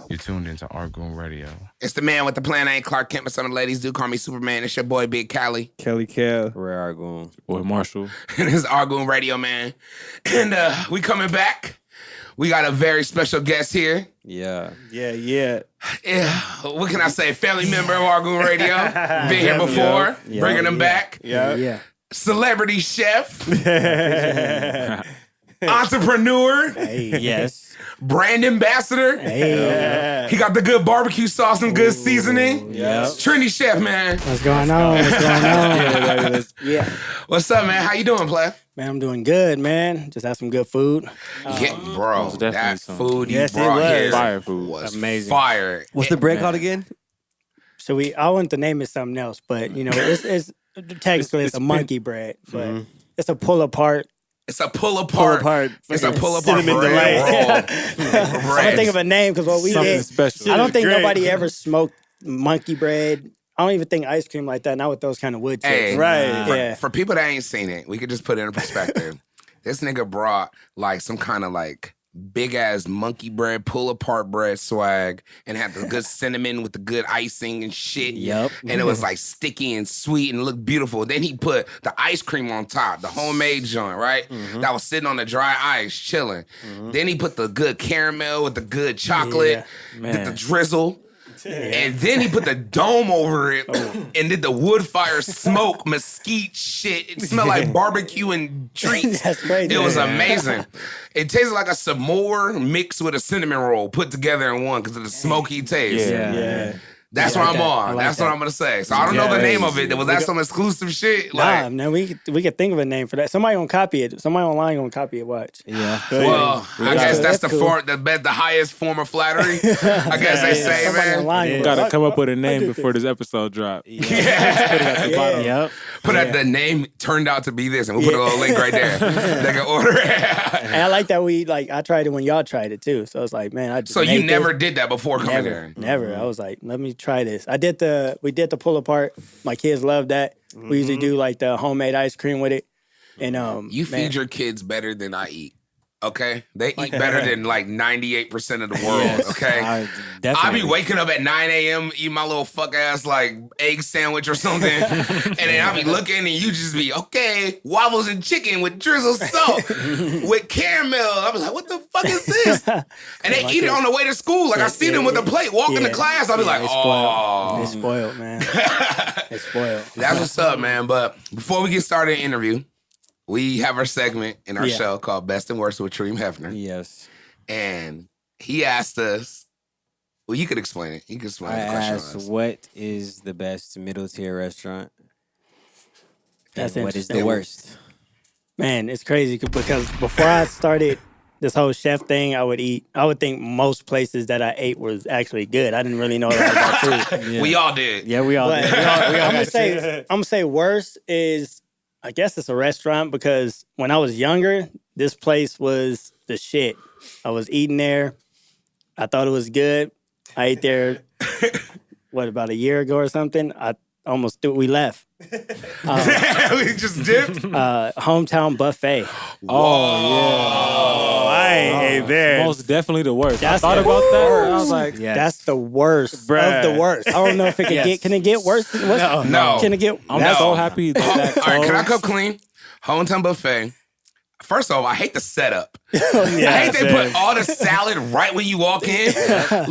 You're tuned into Artgoon Radio. It's the man with the plan. I ain't Clark Kent, but some of the ladies do call me Superman. It's your boy, Big Cali. Kelly Cal. Rare Artgoon. Boy, Marshall. And this is Artgoon Radio, man. And we coming back. We got a very special guest here. Yeah. Yeah, what can I say? Family member of Artgoon Radio. Been here before. Bringing them back. Yeah. Celebrity chef. Entrepreneur. Yes. Brand ambassador. He got the good barbecue sauce and good seasoning. Yep. Trendy Chef, man. What's going on? Yeah. What's up, man? How you doing, play? Man, I'm doing good, man. Just had some good food. Yeah, bro, definitely that some- food you Yes, it brought was. here Fire food. was Amazing. fire. What's the bread called again? So I want to name it something else, but it's technically it's a monkey bread, but it's a pull apart. It's a pull apart. It's a pull apart Cinnamon bread roll. I don't think of a name because what we Something did. special. I don't think Great. nobody ever smoked monkey bread. I don't even think ice cream like that. Not with those kind of wood chips. Hey, Right. Yeah. For people that ain't seen it, we could just put it in perspective. This nigga brought like some kind of like big ass monkey bread, pull apart bread swag, and had the good cinnamon with the good icing and shit. Yep. And it was like sticky and sweet and looked beautiful. Then he put the ice cream on top, the homemade joint, right? That was sitting on the dry ice, chilling. Then he put the good caramel with the good chocolate, did the drizzle. And then he put the dome over it and did the wood fire smoke mesquite shit. It smelled like barbecue and treats. That's crazy. It was amazing. It tasted like a s'more mixed with a cinnamon roll put together in one because of the smoky taste. Yeah. That's I what like I'm that. I on. like That's what that. I'm gonna say. So I don't know the name of it. Was that some exclusive shit? Nah, man, we could think of a name for that. Somebody gonna copy it. Somebody online gonna copy it. Watch. Yeah. Well, I guess that's the cool. the highest form of flattery. I guess they say, Somebody man. online We gonna- gotta come up with a I name did before this episode drop. Yeah. Yep. Put out the name turned out to be this, and we'll put a little link right there. They can order it. And I like that I tried it when y'all tried it too. So it's like, man, I just So you made never this. did that before coming here? Never. I was like, let me try this. We did the pull apart. My kids love that. We usually do like the homemade ice cream with it. And You man, feed your kids better than I eat. Okay? They eat better than like 98% of the world. Okay? I Definitely. be waking up at 9 a.m. eating my little fuck ass like egg sandwich or something. And then I be looking and you just be, okay, waffles and chicken with drizzled salt with caramel. I was like, what the fuck is this? And they eat it on the way to school. Like I see them with a plate walking to class. I'll be like, it's oh. It's spoiled, man. It's spoiled. That's what's up, man. But before we get started in the interview, we have our segment in our Yeah. show called Best and Worst with Treem Hefner. Yes. And he asked us, well, you could explain it. You could explain I the question. asked, on us. what is the best middle tier restaurant? That's And what is the interesting. worst? Man, it's crazy because before I started this whole chef thing, I would think most places that I ate was actually good. I didn't really know a lot about food. Yeah. We all did. Yeah, we all But did. I'm gonna say worst is, I guess it's a restaurant because when I was younger, this place was the shit. I was eating there. I thought it was good. I ate there, about a year ago or something? We left. We just dipped. Hometown Buffet. I ain't there. Most definitely the worst. I That's thought the about that. worst. I was like, Yes. That's the worst Bruh. of the worst. I don't know if it can it get worse? No. Can it get I'm No. so happy that All right, can I closed. come clean? Hometown Buffet. First off, I hate the setup. I Yeah, hate they put all the salad right when you walk in.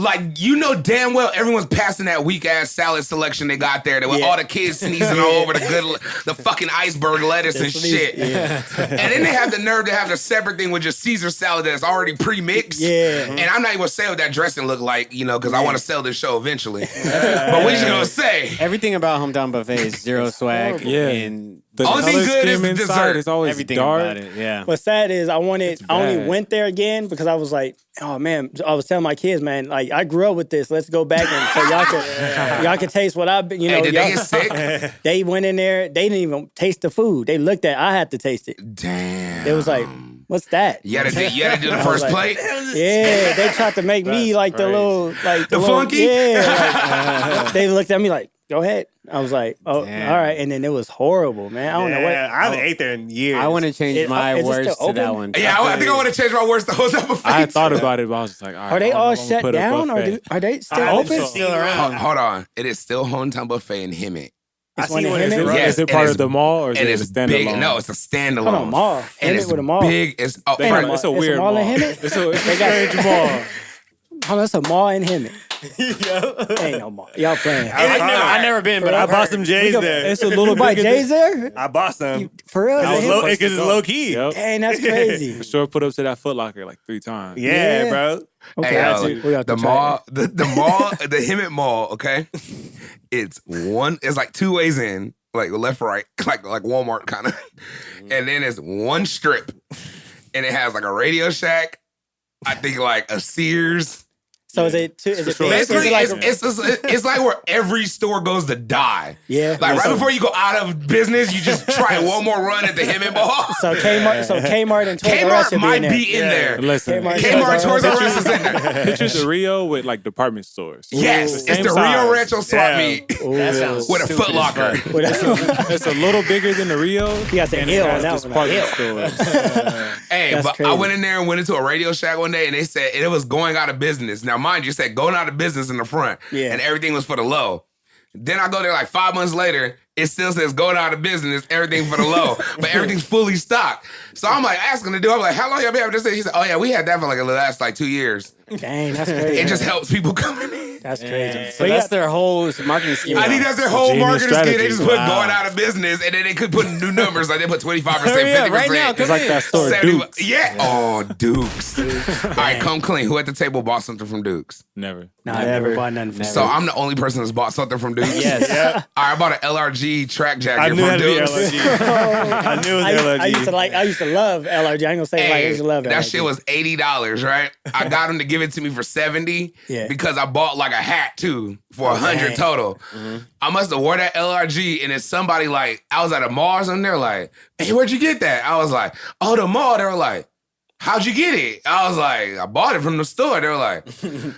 Like, you know damn well everyone's passing that weak-ass salad selection they got there with all the kids sneezing all over the fucking iceberg lettuce and shit. Yeah. And then they have the nerve to have the separate thing with just Caesar salad that's already pre-mixed. Yeah. And I'm not even gonna say what that dressing look like, because I want to sell this show eventually. But we just gonna say, Everything about Hometown Buffet is zero swag. Yeah. And The Only thing color good is scheme the inside dessert. is always everything dark. about it. Yeah. What's sad is I only bad. went there again because I was like, oh man, I was telling my kids, man, like I grew up with this. Let's go back and so y'all can taste what I've been. hey, did they y'all- get sick? They went in there. They didn't even taste the food. They looked at. I had to taste it. Damn. It was like, what's that? You had to do the first like- plate? Yeah, they tried to make me like the little, like The little, flunky? Yeah, like, they looked at me like, go ahead. I was like, oh, Damn. all right. And then it was horrible, man. I don't know what. Yeah, I haven't ate there in years. I want to change my is it words still to that open? one. Yeah, I think I want to change my words to Jose Buffet. I had thought about it, but I was just like, all right, Are they I'm all gonna shut put a down, or buffet. are they still I open? haven't seen around. Hold on. It is still Hometown Buffet in Hemet. It's I one see in one in Hemet? Zero. Yes, Is it and part it's- of the mall or is And it it's a standalone? big. No, it's a standalone. Hold on, mall. And Hemet it's with a mall. big. It's oh, They Ain't got- no it's a mall. weird It's a mall mall. in Hemet? It's a They got- strange mall. Oh, that's a mall in Hemet. Ain't no mall. Y'all playing. I never been, but I bought some J's go- there. It's a little You buy bigger. J's there? I bought some. For real? Because Is it Hemet? it's low key. Yep. Dang, that's crazy. For sure, put up to that Foot Locker like 3 times. Yeah, Yeah. bro. Okay, Hey, we got the to try mall, the mall, the Hemet Mall. Okay, it's like 2 ways in, like left, right, like Walmart kind of, and then it's one strip, and it has like a Radio Shack. I think like a Sears. So is it big? Basically, Is it like it's like where every store goes to die. Yeah. Like right So- before you go out of business, you just try one more run at the Hemet Mall. So Kmart and Toys R Us Kmart should might be in there. be in there. Listen, Kmart. Kmart, Toys R Us is in there. pictures of Rio with like department stores. Yes, it's Same the size. Rio Rancho swap Damn. meet Ooh. That sounds with a stupid Foot as Locker. fuck. It's a little bigger than the Rio. You got the and L it on has that one, department like, stores. Hey, That's but crazy. I went in there and went into a Radio Shack one day, and they said it was going out of business. Now, mind you, it said going out of business in the front, Yeah. and everything was for the low. Then I go there like 5 months later, it still says going out of business, everything for the low, but everything's fully stocked. So I'm like asking the dude, I'm like, how long y'all been having this thing? He said, oh yeah, we had that for like the last like 2 years. Dang, that's crazy. It just helps people coming in. That's crazy. So that's their whole marketing scheme. I think that's their whole genius marketing scheme. They strategy. just put Wow. going out of business, and then they could put new numbers. Like they put 25%, 50%. Hurry up, right now, It's like that store, 70 Dukes. Yeah. Oh, Dukes. All right, come clean. Who at the table bought something from Dukes? Never. Nah, I never bought nothing from So I'm the only person that's bought something from Dukes. Yes. Yeah. All right, I bought an LRG track I jacket knew from that to be Dukes. LRG. I knew it was LRG. I used to love LRG. I ain't gonna say I Hey, used to love that LRG. shit was $80, right? I got him to give it to me for $70 Yeah. because I bought like a hat too for $100 total. I must have wore that LRG, and then somebody like I was at a mall or something. They're like, "Hey, where'd you get that?" I was like, "Oh, the mall." They were like, "How'd you get it?" I was like, "I bought it from the store." They were like,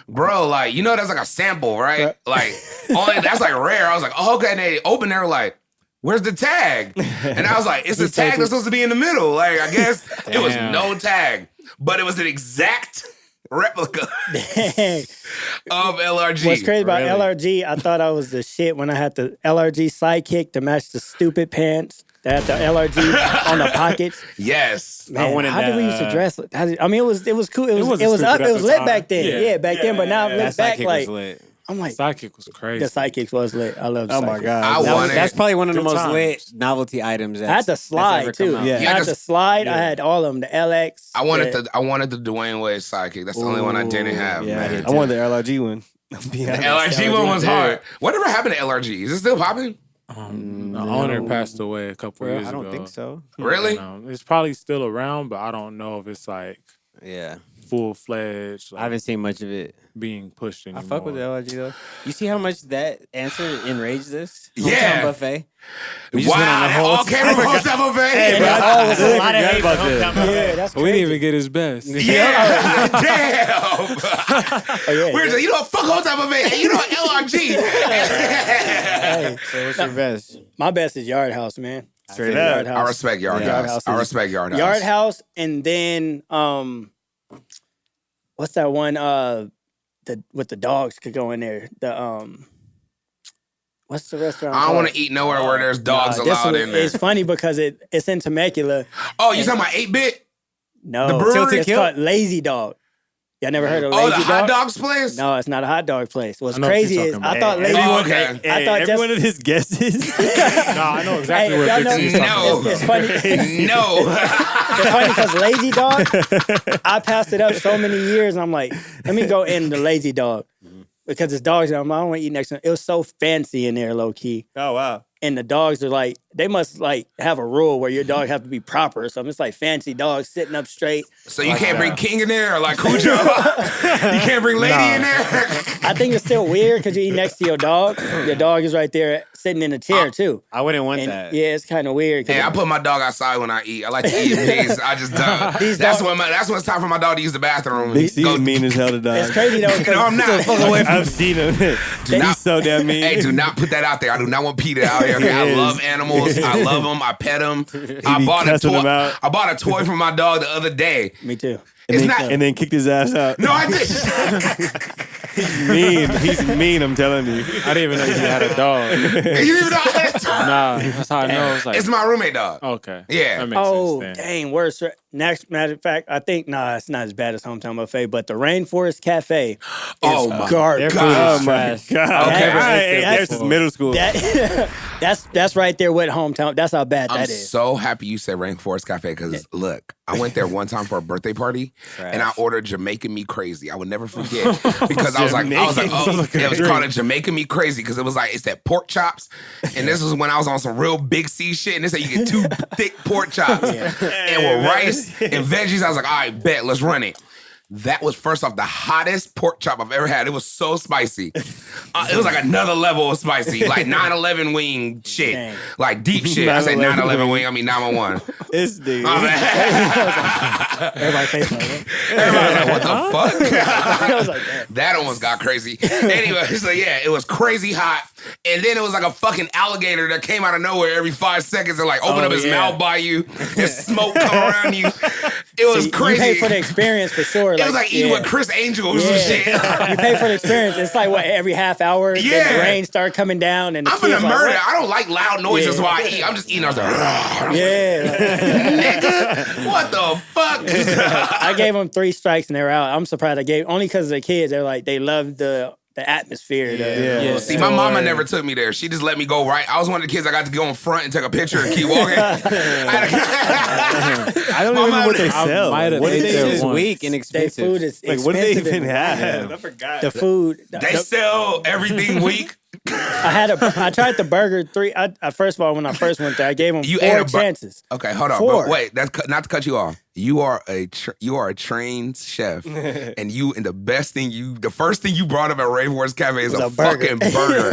"Bro, like you know that's like a sample, right? Like only that's like rare." I was like, "Oh, okay." And they opened. They were like, "Where's the tag?" And I was like, "It's the tag that's supposed to be in the middle." Like I guess it was Damn. no tag, but it was an exact replica Dang. of LRG. What's crazy about Really? LRG, I thought I was the shit when I had the LRG sidekick to match the stupid pants that had the LRG on the pockets. Yes. Man, wanted how did we that, used to dress? I mean, it was cool. It was wasn't up. stupid It at was the lit time. back then. Yeah. Yeah, back then. But now I That look back sidekick like was lit. I'm like Sidekick was crazy. the sidekicks was lit. I love. The Oh my sidekick. god. I That was- wanted- that's probably one of the Good most times. lit novelty items. I had the slide too. Yeah. I had just- the slide. I had all of them. The LX. I wanted the, the Dwayne Wade sidekick. That's the only one I didn't have, yeah, I man. did I wanted the LRG one. I'll be The honest. LRG one was Yeah. hard. Whatever happened to LRG? Is it still popping? The owner passed away a couple years I ago. don't think so. Really? It's probably still around, but I don't know if it's like Yeah, full fledged. I haven't seen much of it. being pushed I anymore. fuck with the LRG though. You see how much that answer enraged us? Yeah. Hometown buffet. We just Wow, went on a that whole all came from Hotel Buffet. Hey, bro, all was I lit. lot of hate for Hometown Yeah, Buffet. that's We crazy. didn't even get his best. Yeah, damn. Oh, yeah, We're just, you know, fuck Hotel Buffet. Hey, you know, LRG. Hey, So what's your best? my best is Yard House, man. Straight up. Yard I House. respect Yard Yeah. Yard House. House I is- respect Yard House. Yard House, and then what's that one? The with the dogs could go in there. The what's the restaurant? I don't called? want to eat nowhere where there's dogs Nah, this allowed was- in there. It's funny because it's in Temecula. Oh, you talking about 8-bit? No, The brewery? Tilted It's Kill? Called Lazy Dog. Y'all never heard of Lazy Oh, the Dog? hot dogs place? No, it's not a hot dog place. What's I know what crazy you're is talking I about. thought Lazy Oh, Dog. okay. I thought every just one of his guesses. No, I know exactly Hey, what y'all know- Big C's talking No. about. It's funny. No. It's funny because Lazy Dog, I passed it up so many years, and I'm like, let me go in the Lazy Dog because it's dogs. And I'm like, I don't want to eat next to them. It was so fancy in there, low key. Oh wow. And the dogs are like, they must like have a rule where your dog have to be proper or something. It's like fancy dogs sitting up straight. So you can't bring King in there or like Cujo? You can't bring Lady in there? I think it's still weird because you eat next to your dog. Your dog is right there sitting in a chair too. I wouldn't want And that. yeah, it's kind of weird. 'cause Hey, I put my dog outside when I eat. I like to eat in peace. I just don't. These That's dogs- when it's time for my dog to use the bathroom. Big C's Go- mean as hell to dogs. it's crazy though. 'cause No, I'm not. I've seen him. not- He's so damn mean. Hey, do not put that out there. I do not want PETA out here. Okay? I He is. love animals. I love them. I pet them. I be bought a cussing toy. them out. I bought a toy for my dog the other day. Me too. It's and, not. and then kicked his ass out. No, I did. Mean. He's mean, I'm telling you. I didn't even know you had a dog. You even know I had a toy. Nah, that's how I know. It's like, It's my roommate dog. okay. Yeah. That makes Oh, sense then. dang, worse. Next, matter of fact, I think, it's not as bad as Hometown Buffet, but the Rainforest Cafe is Oh, my garbage. God. Oh my God. Okay. Hey, That's- this is middle school. That, that's right there with Hometown. That's how bad I'm that is. so happy you said Rainforest Cafe because look, I went there one time for a birthday party and I ordered Jamaican Me Crazy. I would never forget because I was like, oh, it was called a Jamaican Me Crazy because it was like it's that pork chops, and this was when I was on some real big C shit, and they said you get 2 thick pork chops and with rice and veggies. I was like, all right, bet, let's run it. That was first off the hottest pork chop I've ever had. It was so spicy. It was like another level of spicy, like 9/11 wing shit, Dang. like deep shit. I said 9/11 wing. I mean 911. This dude. My bad. Everybody face like that. Everybody was like, what the fuck? I was like, damn. That almost got crazy. Anyway, so yeah, it was crazy hot. And then it was like a fucking alligator that came out of nowhere every 5 seconds and like open up his mouth by you and smoke come around you. It was See, crazy. You pay for the experience for sure. It was like eating with Chris Angel or some shit. You pay for the experience. It's like what every half hour. Then Yeah. the rain start coming down and the I'm kids gonna like, murder. what? I don't like loud noises Yeah. while I eat. I'm just eating. I was like, Yeah. nigga, what the fuck? I gave them 3 strikes and they were out. I'm surprised I gave only because of the kids. They're like they loved the atmosphere. Yeah. See, my mama never took me there. She just let me go right. I was one of the kids I got to go in front and take a picture and keep walking. I don't My even know mom- what they I sell. might have What do ate they there do? It's once. weak and Their expensive. food is Like, what do they expensive even and- have? Yeah. I forgot. The food. They sell everything weak. I tried the burger 3. First of all, when I first went there, I gave them You 4 ate a chances. Okay, hold on. 4. But wait, that's not to cut you off. You are a trained chef, and the first thing you brought up at Rainforest Cafe is a burger. fucking burger.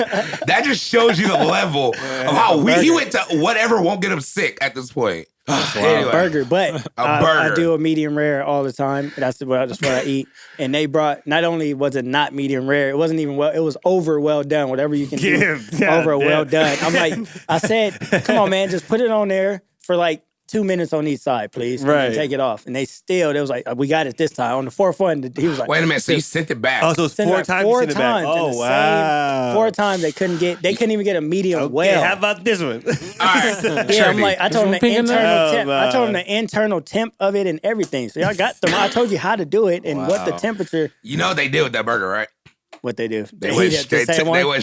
That just shows you the level of how weak he went to. Whatever won't get him sick at this point. Anyway. Burger, but I burger. do a medium rare all the time. That's what I eat. And they brought, not only was it not medium rare, it wasn't even it was over well done. Whatever you can do, Yeah, over damn. well done. I'm like, I said, come on, man, just put it on there for like 2 minutes on each side, please. And then Right. take it off. And they was like, we got it this time. On the 4th one, he was like, Wait a minute. So you sent it back? Oh, so it's send 4 it times. 4 you sent it back. times. Oh, in the wow. same 4 times they couldn't even get a medium Okay, well. how about this one? All right. Yeah, I'm Trendy. like, I told him the picking that? internal Oh, temp. I told him man. the internal temp of it and everything. So y'all got them. I told you how to do it and what the temperature. You know what they did with that burger, right? What they do? They went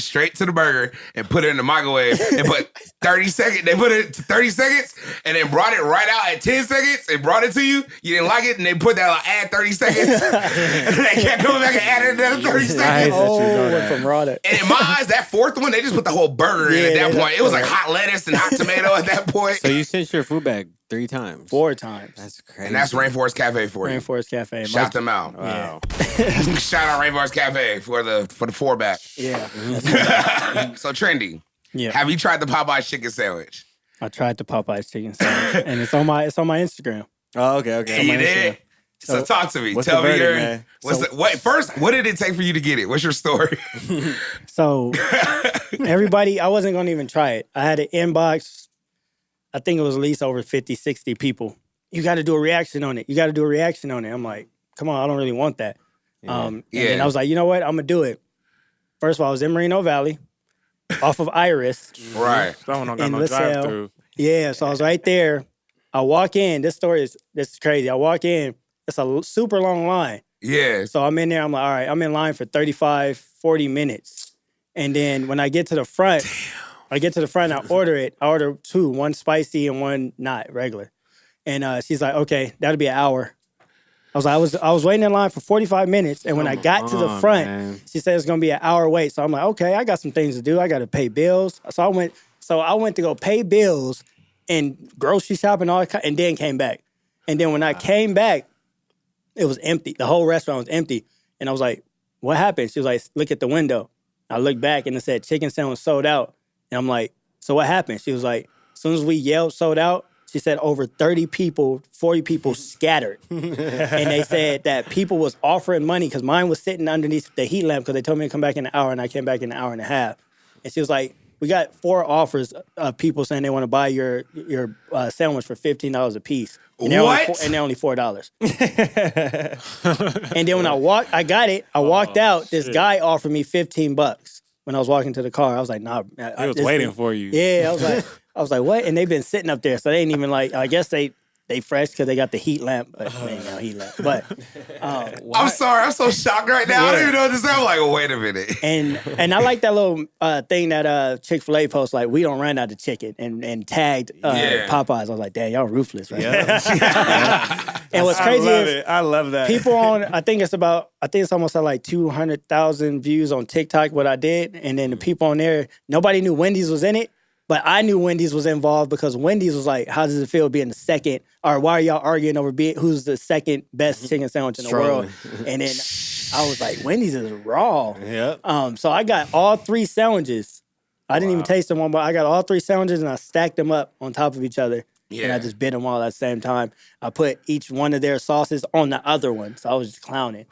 straight to the burger and put it in the microwave and put 30 seconds. They put it to 30 seconds and then brought it right out at 10 seconds and brought it to you. You didn't like it and they put that like, add 30 seconds. And they kept coming back and added another 30 seconds. Oh, you know went that. from raw to. And in my eyes, that 4th one, they just put the whole burger in at Yeah, that they point. It was like don't- hot lettuce and hot tomato at that point. So you sent your food bag 3 times. 4 times. That's crazy. And that's Rainforest Cafe for you. Rainforest Cafe. Shout them out. Wow. Shout out Rainforest Cafe for the 4-back. Yeah. So Trendy, Yeah. have you tried the Popeye chicken sandwich? I tried the Popeyes chicken sandwich, and it's on my Instagram. Oh, okay. You my did? Instagram. So talk to me. What's Tell the me verdict, your. man? First, what did it take for you to get it? What's your story? So everybody, I wasn't gonna even try it. I had an inbox. I think it was at least over 50, 60 people. You got to do a reaction on it. You got to do a reaction on it. I'm like, come on, I don't really want that. And then Yeah. I was like, you know what? I'm gonna do it. First of all, I was in Moreno Valley, off of Iris. Right. That one don't got In no LaSalle. drive through. Yeah, so I was right there. I walk in. This is crazy. I walk in. It's a super long line. Yeah. So I'm in there. I'm like, all right, I'm in line for 35, 40 minutes. And then when I get to the front, I order it. I order 2, one spicy and one not regular. And she's like, okay, that'll be an hour. I was like, I was waiting in line for 45 minutes. And when I got to the front, man. she said it's gonna be an hour wait. So I'm like, okay, I got some things to do. I gotta pay bills. So I went to go pay bills and grocery shop and all that, and then came back. And then when I came back, it was empty. The whole restaurant was empty. And I was like, what happened? She was like, look at the window. I looked back and it said chicken sandwich sold out. And I'm like, so what happened? She was like, as soon as we yelled sold out, she said over 30 people, 40 people scattered. And they said that people was offering money because mine was sitting underneath the heat lamp because they told me to come back in an hour and I came back in an hour and a half. And she was like, we got 4 offers of people saying they want to buy your sandwich for $15 a piece. And they're only $4. And then when I got it. I walked out. This guy offered me $15 when I was walking to the car. I was like, nah. He was waiting for you. Yeah, I was like, what? And they've been sitting up there, so they ain't even like. I guess they fresh because they got the heat lamp, but they ain't got no heat lamp. But I'm sorry, I'm so shocked right now. I don't even know what to say. I'm like, wait a minute. And I like that little thing that Chick-fil-A posts, like, we don't run out of chicken, and tagged Popeyes. I was like, damn, y'all ruthless, right? And what's crazy is I love that. people on, I think it's almost at like 200,000 views on TikTok what I did, and then the people on there, nobody knew Wendy's was in it. But I knew Wendy's was involved because Wendy's was like, how does it feel being the second? Or why are y'all arguing over who's the second best chicken sandwich in the world? And then I was like, Wendy's is raw. Yep. So I got all 3 sandwiches. I didn't even taste them one, but I got all 3 sandwiches and I stacked them up on top of each other. Yeah. And I just bit them all at the same time. I put each one of their sauces on the other one. So I was just clowning.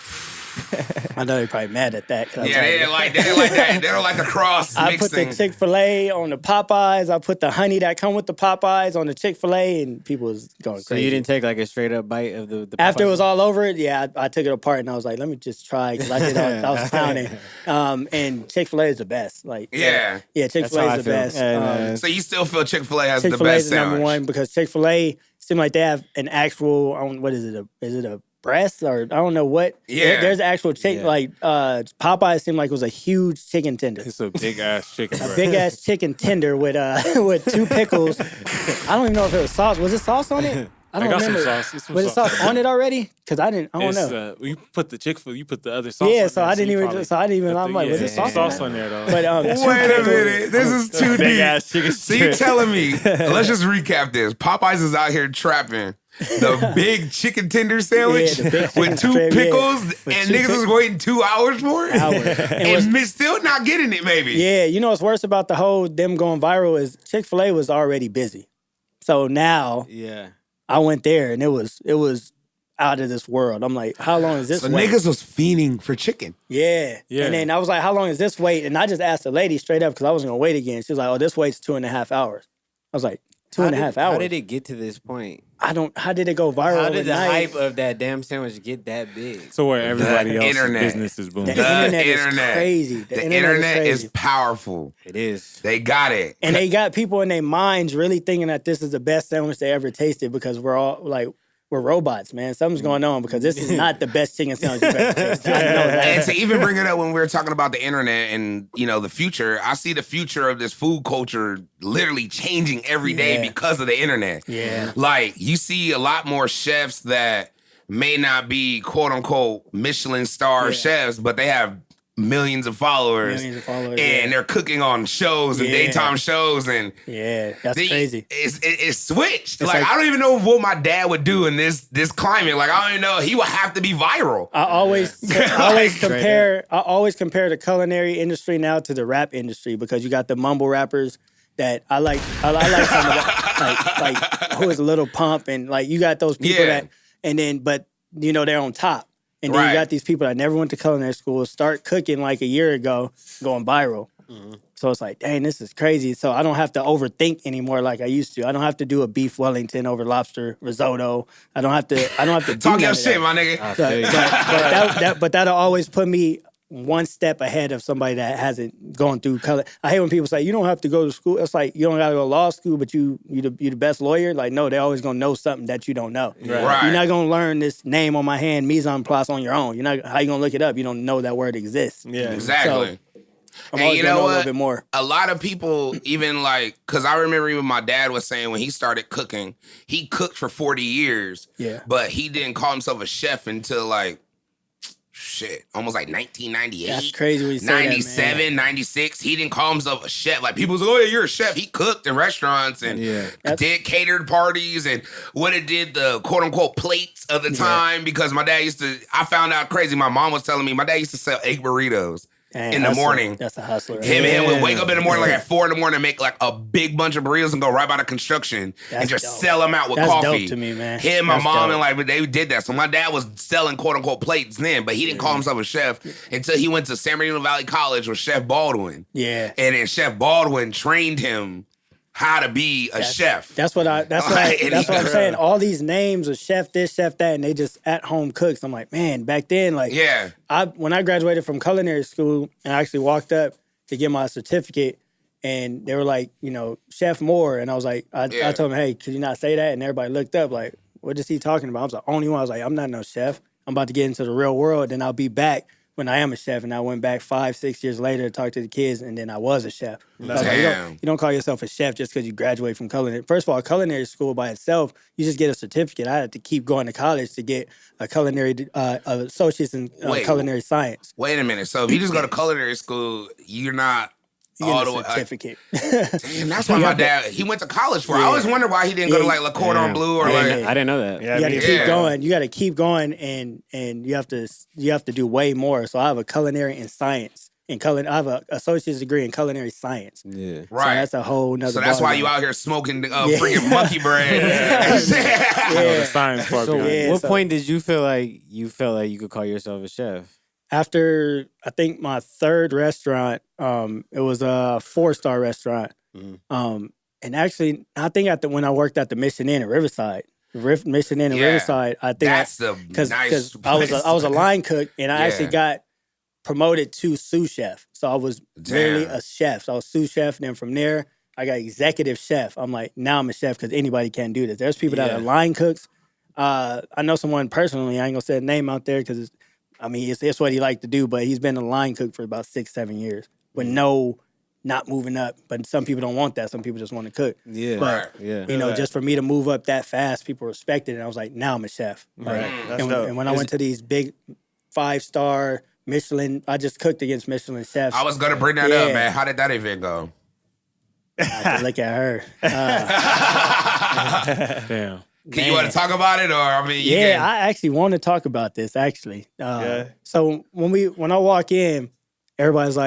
I know they're probably mad at that. Yeah, they didn't like that. They don't like the cross I mixing. put the Chick-fil-A on the Popeyes. I put the honey that come with the Popeyes on the Chick-fil-A, and people was going So crazy. you didn't take like a straight up bite of the After it Popeyes? was all over it, I took it apart and I was like, let me just try because I was clowning. And Chick-fil-A is the best. Like, Yeah. Chick-fil-A is the best. So you still feel Chick-fil-A has the Chick-fil-A best is number sandwich? one because Chick-fil-A seems like they have an actual. What is it? Is it a breast or I don't know what? Yeah. There's actual chicken. Like Popeye seemed like it was a huge chicken tender. It's a big ass chicken. A big ass chicken tender with 2 pickles. I don't even know if it was sauce. Was it sauce on it? I don't got remember. some sauce. It's some Was it sauce on it already? Because I don't know. You put the Chick-fil-A, you put the other sauce. Yeah, on so there, I didn't you even. probably- So I didn't even. I I'm think, like, was yeah, it sauce? sauce on there though? But Wait a minute. This is too Big deep. ass chicken So you strip. telling me, let's just recap this. Popeyes is out here trapping the big chicken tender sandwich Yeah, the big chicken with 2 strip, yeah. pickles, With and 2 niggas was waiting 2 hours for it? And still not getting it, maybe. Yeah, you know what's worse about the whole them going viral is Chick-fil-A was already busy. So now Yeah. I went there and it was out of this world. I'm like, how long is this So wait? niggas was fiending for chicken. Yeah. Yeah. And then I was like, how long is this wait? And I just asked the lady straight up because I wasn't gonna wait again. She was like, oh, this wait's 2.5 hours. I was like, two and a half hours. How did it get to this point? How did it go viral? How did the overnight? hype of that damn sandwich get that big? So where everybody else's internet. business is booming. The internet is crazy. The internet is powerful. It is. They got it. And they got people in their minds really thinking that this is the best sandwich they ever tasted because we're all like, we're robots, man. Something's going on because this is not the best chicken sandwich you've ever tasted. I know that. And to even bring it up when we were talking about the internet and, you know, the future, I see the future of this food culture literally changing every day Yeah. because of the internet. Yeah. Like, you see a lot more chefs that may not be quote unquote Michelin star Yeah. chefs, but they have millions of followers. And They're cooking on shows and Yeah. daytime shows, and yeah, that's crazy. It's switched. It's Like, like- I don't even know what my dad would do in this climate. Like, I don't even know. He would have to be viral. I always compare the culinary industry now to the rap industry because you got the mumble rappers that I like some of that, like who is Little Pump and like you got those people Yeah. that and then but you know they're on top. And then Right. you got these people that never went to culinary school, start cooking like a year ago, going viral. So it's like, dang, this is crazy. So I don't have to overthink anymore like I used to. I don't have to do a beef Wellington over lobster risotto. I don't have to do Talk none your of shit, that. my nigga. But that'll always put me one step ahead of somebody that hasn't gone through color. I hate when people say you don't have to go to school. It's like you don't got to go to law school, but you the best lawyer. Like no, they're always gonna know something that you don't know. Right. You're not gonna learn this name on my hand, mise en place, on your own. You're not. How you gonna look it up? You don't know that word exists. Yeah. Exactly. I'm And always you gonna know know a what? little bit more. A lot of people even like, because I remember even my dad was saying when he started cooking, he cooked for 40 years. Yeah. But he didn't call himself a chef until like shit, almost like 1998. That's crazy when you say that, man. 97, 96. He didn't call himself a chef. Like, people was like, oh, yeah, you're a chef. He cooked in restaurants and did catered parties and would have did the quote-unquote plates of the time because my dad used to, I found out crazy. My mom was telling me my dad used to sell egg burritos. Dang, in the morning. That's a hustler. Right? Him would wake up in the morning like at 4 in the morning and make like a big bunch of burritos and go right by the construction and just sell them out with That's coffee. Dope to me, man. Him, my mom, and like they did that. So my dad was selling quote unquote plates then, but he didn't call himself a chef until he went to San Bernardino Valley College with Chef Baldwin. Yeah. And then Chef Baldwin trained him how to be a chef. That's what I'm saying. All these names of chef this, chef that, and they just at home cooks. I'm like, man, back then, like, when I graduated from culinary school and I actually walked up to get my certificate, and they were like, you know, Chef Moore, and I was like, I told them, hey, could you not say that? And everybody looked up like, what is he talking about? I was the only one. I was like, I'm not no chef. I'm about to get into the real world, and I'll be back when I am a chef. And I went back 5-6 years later to talk to the kids, and then I was a chef. Like, you don't call yourself a chef just because you graduate from culinary. First of all, culinary school by itself, you just get a certificate. I had to keep going to college to get a culinary associates in culinary science. Wait a minute. So if you just go to culinary school, you're not all the way certificate. Damn, that's why my dad, he went to college for. I always wondered why he didn't go to like Le Cordon Bleu or like. I didn't know that. You got to keep going. You got to keep going, and you have to do way more. So I have a culinary in science. I have an associate's degree in culinary science. Yeah, right. So that's a whole nother. So that's why you out here smoking freaking monkey bread. The science part. So, what point did you feel like you could call yourself a chef? After, I think, my third restaurant, it was a 4-star restaurant. Mm-hmm. And actually, I think when I worked at the Mission Inn in Riverside, Riverside, I think that's because nice I was a line cook, and I actually got promoted to sous chef. So I was literally a chef. So I was sous chef, and then from there, I got executive chef. I'm like, now I'm a chef because anybody can do this. There's people that are line cooks. I know someone personally. I ain't gonna say a name out there because it's what he liked to do, but he's been a line cook for about 6-7 years with not moving up. But some people don't want that. Some people just want to cook. Yeah. But, just for me to move up that fast, people respected it. And I was like, now I'm a chef. Right. And when I went to these big 5-star Michelin, I just cooked against Michelin chefs. I was going to bring that up, man. How did that event go? I had to look at her. Damn. You want to talk about it, or I actually want to talk about this. Actually, so when I walk in, everybody's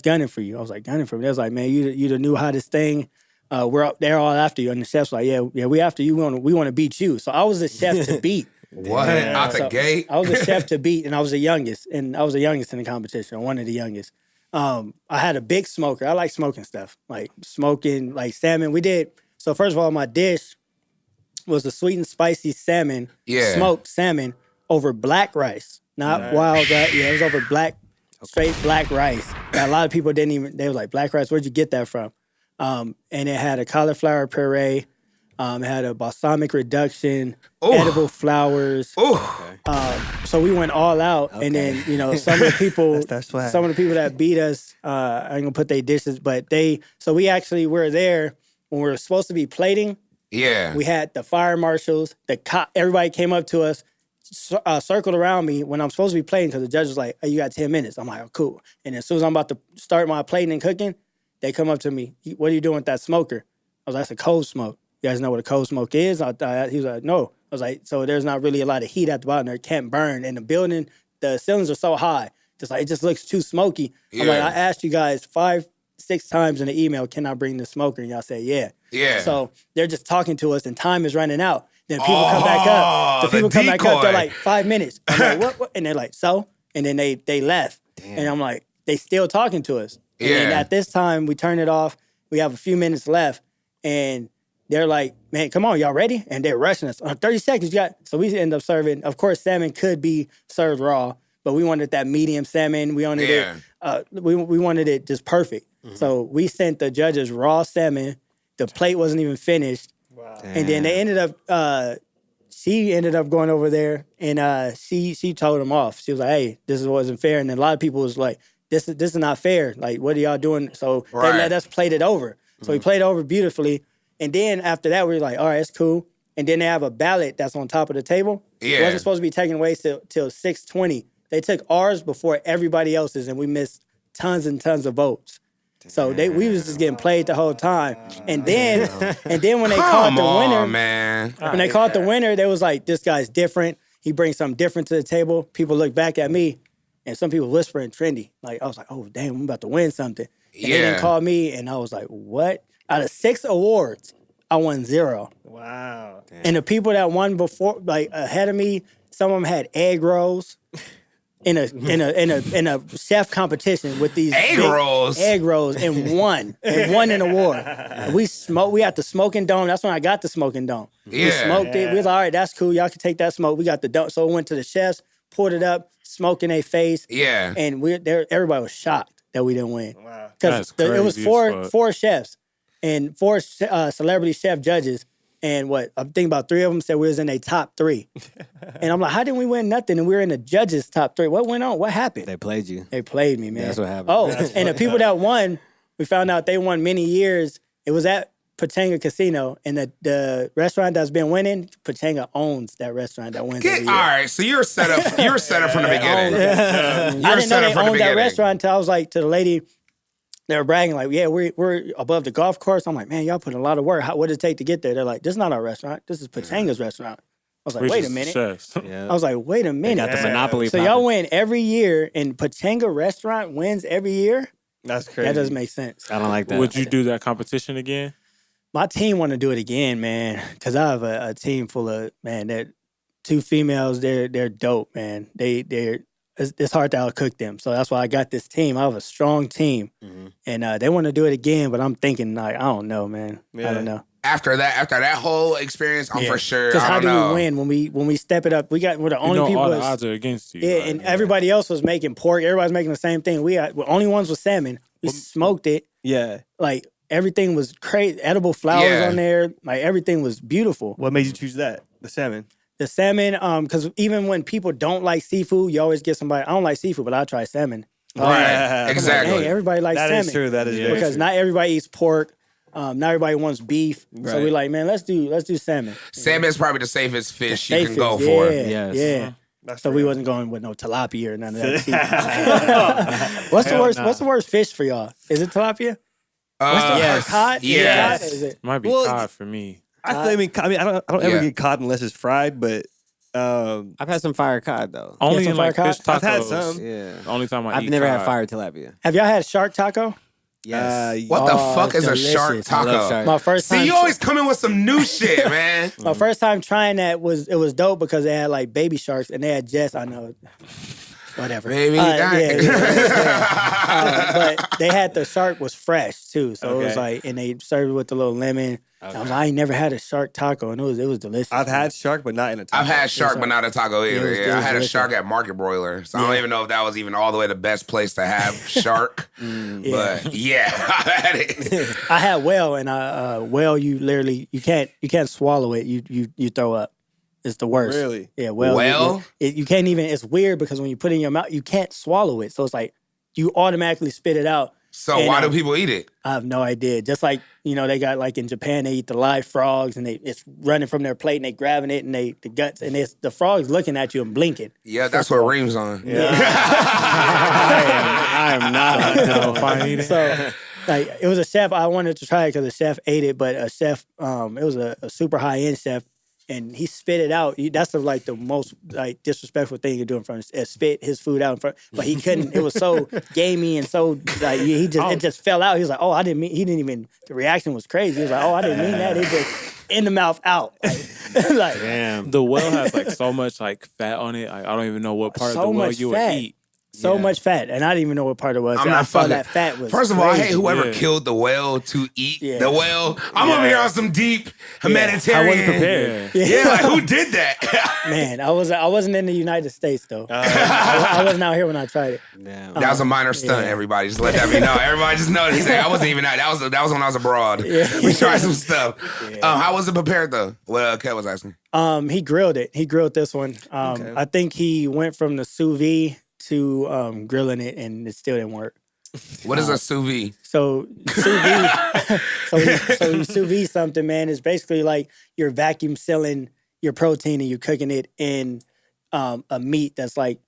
gunning for you. I was like, gunning for me. They was like, man, you the new hottest thing. They're all after you, and the chef's like, yeah, we after you. We want to beat you. So I was a chef to beat. What out the gate? I was a chef to beat, and I was the youngest, in the competition. One of the youngest. I had a big smoker. I like smoking stuff, like smoking like salmon. We did. So first of all, my dish was a sweet and spicy salmon, smoked salmon over black rice, not wild rice. Yeah, it was over straight black rice. And a lot of people they were like, black rice, where'd you get that from? And it had a cauliflower puree, it had a balsamic reduction, edible flowers. So we went all out, and then some of the people, some of the people that beat us, I ain't gonna put their dishes, but so we actually were there when we were supposed to be plating. Yeah. We had the fire marshals, the cop, everybody came up to us, circled around me when I'm supposed to be plating because the judge was like, hey, you got 10 minutes. I'm like, oh, cool. And as soon as I'm about to start my plating and cooking, they come up to me, what are you doing with that smoker? I was like, that's a cold smoke. You guys know what a cold smoke is? He was like, no. I was like, so there's not really a lot of heat at the bottom there. It can't burn. And the building, the ceilings are so high. It just looks too smoky. I'm like, I asked you guys 5-6 times in the email, can I bring the smoker? And y'all say, yeah. Yeah. So they're just talking to us, and time is running out. Then people come back up. They're like, 5 minutes. I'm like, what? And they're like, so? And then they left. Damn. And I'm like, they still talking to us. And then at this time, we turn it off. We have a few minutes left. And they're like, man, come on, y'all ready? And they're rushing us. 30 seconds, So we end up serving, of course, salmon could be served raw, but we wanted that medium salmon. We wanted it, we wanted it just perfect. Mm-hmm. So we sent the judges raw salmon. The plate wasn't even finished. Wow. And then they ended up, she ended up going over there, and she told them off. She was like, hey, this wasn't fair. And then a lot of people was like, this is not fair. Like, what are y'all doing? So they let us plate it over. So we played over beautifully. And then after that, we were like, all right, it's cool. and then they have a ballot that's on top of the table. Yeah. It wasn't supposed to be taken away till 6:20. They took ours before everybody else's, and we missed tons and tons of votes. So we was just getting played the whole time. And then when they called the winner, man. when they called the winner, they was like, this guy's different. He brings something different to the table. People look back at me, and some people whispering Trendy. Like, I was like, oh, damn, I'm about to win something. And they didn't call me, and I was like, what? Out of 6 awards, I won 0. Wow. And the people that won before, like ahead of me, some of them had egg rolls in a chef competition with these Egg rolls and won an award. And we had the smoking dome. That's when I got the smoking dome. We smoked it. We was like, all right, that's cool. Y'all can take that smoke. We got the dome. So we went to the chefs, poured it up, smoke in their face. Yeah. And everybody was shocked that we didn't win. Wow. Because it was four chefs and 4 celebrity chef judges. And I'm thinking about 3 of them said we was in a top 3. And I'm like, how didn't we win nothing? And we were in the judges' top 3. What went on? What happened? They played you. They played me, man. That's what happened. Oh, and the people that won, we found out they won many years. It was at Pachanga Casino, and the restaurant that's been winning, Pachanga owns that restaurant that wins every year. All right, so you're set up from the beginning. I didn't know they owned that restaurant until I was like to the lady. They were bragging like, yeah, we're above the golf course. I'm like, man, y'all put a lot of work. What did it take to get there? They're like, this is not our restaurant. This is Pachanga's restaurant. I was like, wait a minute. Yeah. I was like, wait a minute. Got the monopoly. So y'all win every year, and Pachanga restaurant wins every year? That's crazy. That doesn't make sense. I don't like that. Would you do that competition again? My team want to do it again, man, because I have a team full of, man, that 2 females. They're dope, man. It's hard to outcook them. So that's why I got this team. I have a strong team. Mm-hmm. And they want to do it again, but I'm thinking, like, I don't know, man. Yeah. I don't know. After that whole experience, I'm for sure. Because I how don't do know. we win when we step it up? We're the only people. All the odds are against you. Yeah, right? and everybody else was making pork. Everybody's making the same thing. We're only ones with salmon. We smoked it. Yeah. Like everything was crazy. Edible flowers on there. Like everything was beautiful. What made you choose that? The salmon. The salmon, because even when people don't like seafood, you always get somebody. I don't like seafood, but I'll try salmon. Right, exactly. Hey, everybody likes salmon. That is true. That is very because true. not everybody eats pork. Not everybody wants beef. So we're like, man, let's do salmon. Salmon is probably the safest fish you can Safest, go for. Yes. Yeah. That's So we real. wasn't going with no tilapia or none of that. What's the worst? What's the worst fish for y'all? Is it tilapia? What's the Yes. worst? Cod? Yes. Is it? Might be Well, cod for me. I don't ever Yeah. get caught unless it's fried, but I've had some fire cod though. Only some in like fire fish cod? tacos. I've had some. Yeah. The only time I've eat never cod. had fire tilapia. Have y'all had shark taco? Yes. What the Oh, fuck is a delicious. shark I love taco? shark. My first time. See, you always come in with some new shit, man. My first time trying that was dope because they had like baby sharks and they had just I know, whatever. Baby, but they had the shark was fresh too, so it was Okay. like and they served it with a little lemon. I was like, I ain't never had a shark taco and it was delicious. I've had shark, but not in a taco. I've had shark, but not a taco either. was- it Yeah, I was had a delicious. shark at Market Broiler, so I don't even know if that was even all the way the best place to have shark. But yeah, I had it. I had whale and whale you literally you can't swallow it. You throw up. It's the worst. Really? Yeah, whale. Whale? You can't even. It's weird because when you put it in your mouth, you can't swallow it. So it's like you automatically spit it out. So And, why do people eat it? I have no idea. Just like, they got like in Japan, they eat the live frogs and it's running from their plate and they grabbing it and the guts and it's the frogs looking at you and blinking. Yeah, that's what Reem's on. I am not. No, fine eating. So like it was a chef, I wanted to try it because the chef ate it, but a chef, it was a super high-end chef and he spit it out. That's the most like disrespectful thing you're doing in front of spit his food out in front. But he couldn't. It was so gamey and so like it just fell out. He was like, oh, I didn't mean. He didn't even. The reaction was crazy. He was like, oh, I didn't mean that. It just in the mouth out. Like Damn. The whale has like so much like fat on it. I don't even know what part of So the whale much you fat. would eat. so much fat, and I didn't even know what part it was. I'm I not saw fucking. that fat was. First of all, I hate crazy. whoever Yeah. killed the whale to eat Yeah. the whale. I'm over here on some deep humanitarian. I wasn't prepared. Yeah, like who did that? Man, I wasn't in the United States though. I wasn't out here when I tried it. Damn. That was a minor stunt. Yeah. Everybody, just let that be known. Everybody just know. He said I wasn't even out. That was when I was abroad. We tried some stuff. How was it prepared though? Well, Kat was asking. He grilled it. He grilled this one. I think he went from the sous vide to grilling it, and it still didn't work. What is a sous vide? So sous vide, so you sous vide something, man. It's basically like you're vacuum sealing your protein and you're cooking it in a meat that's like,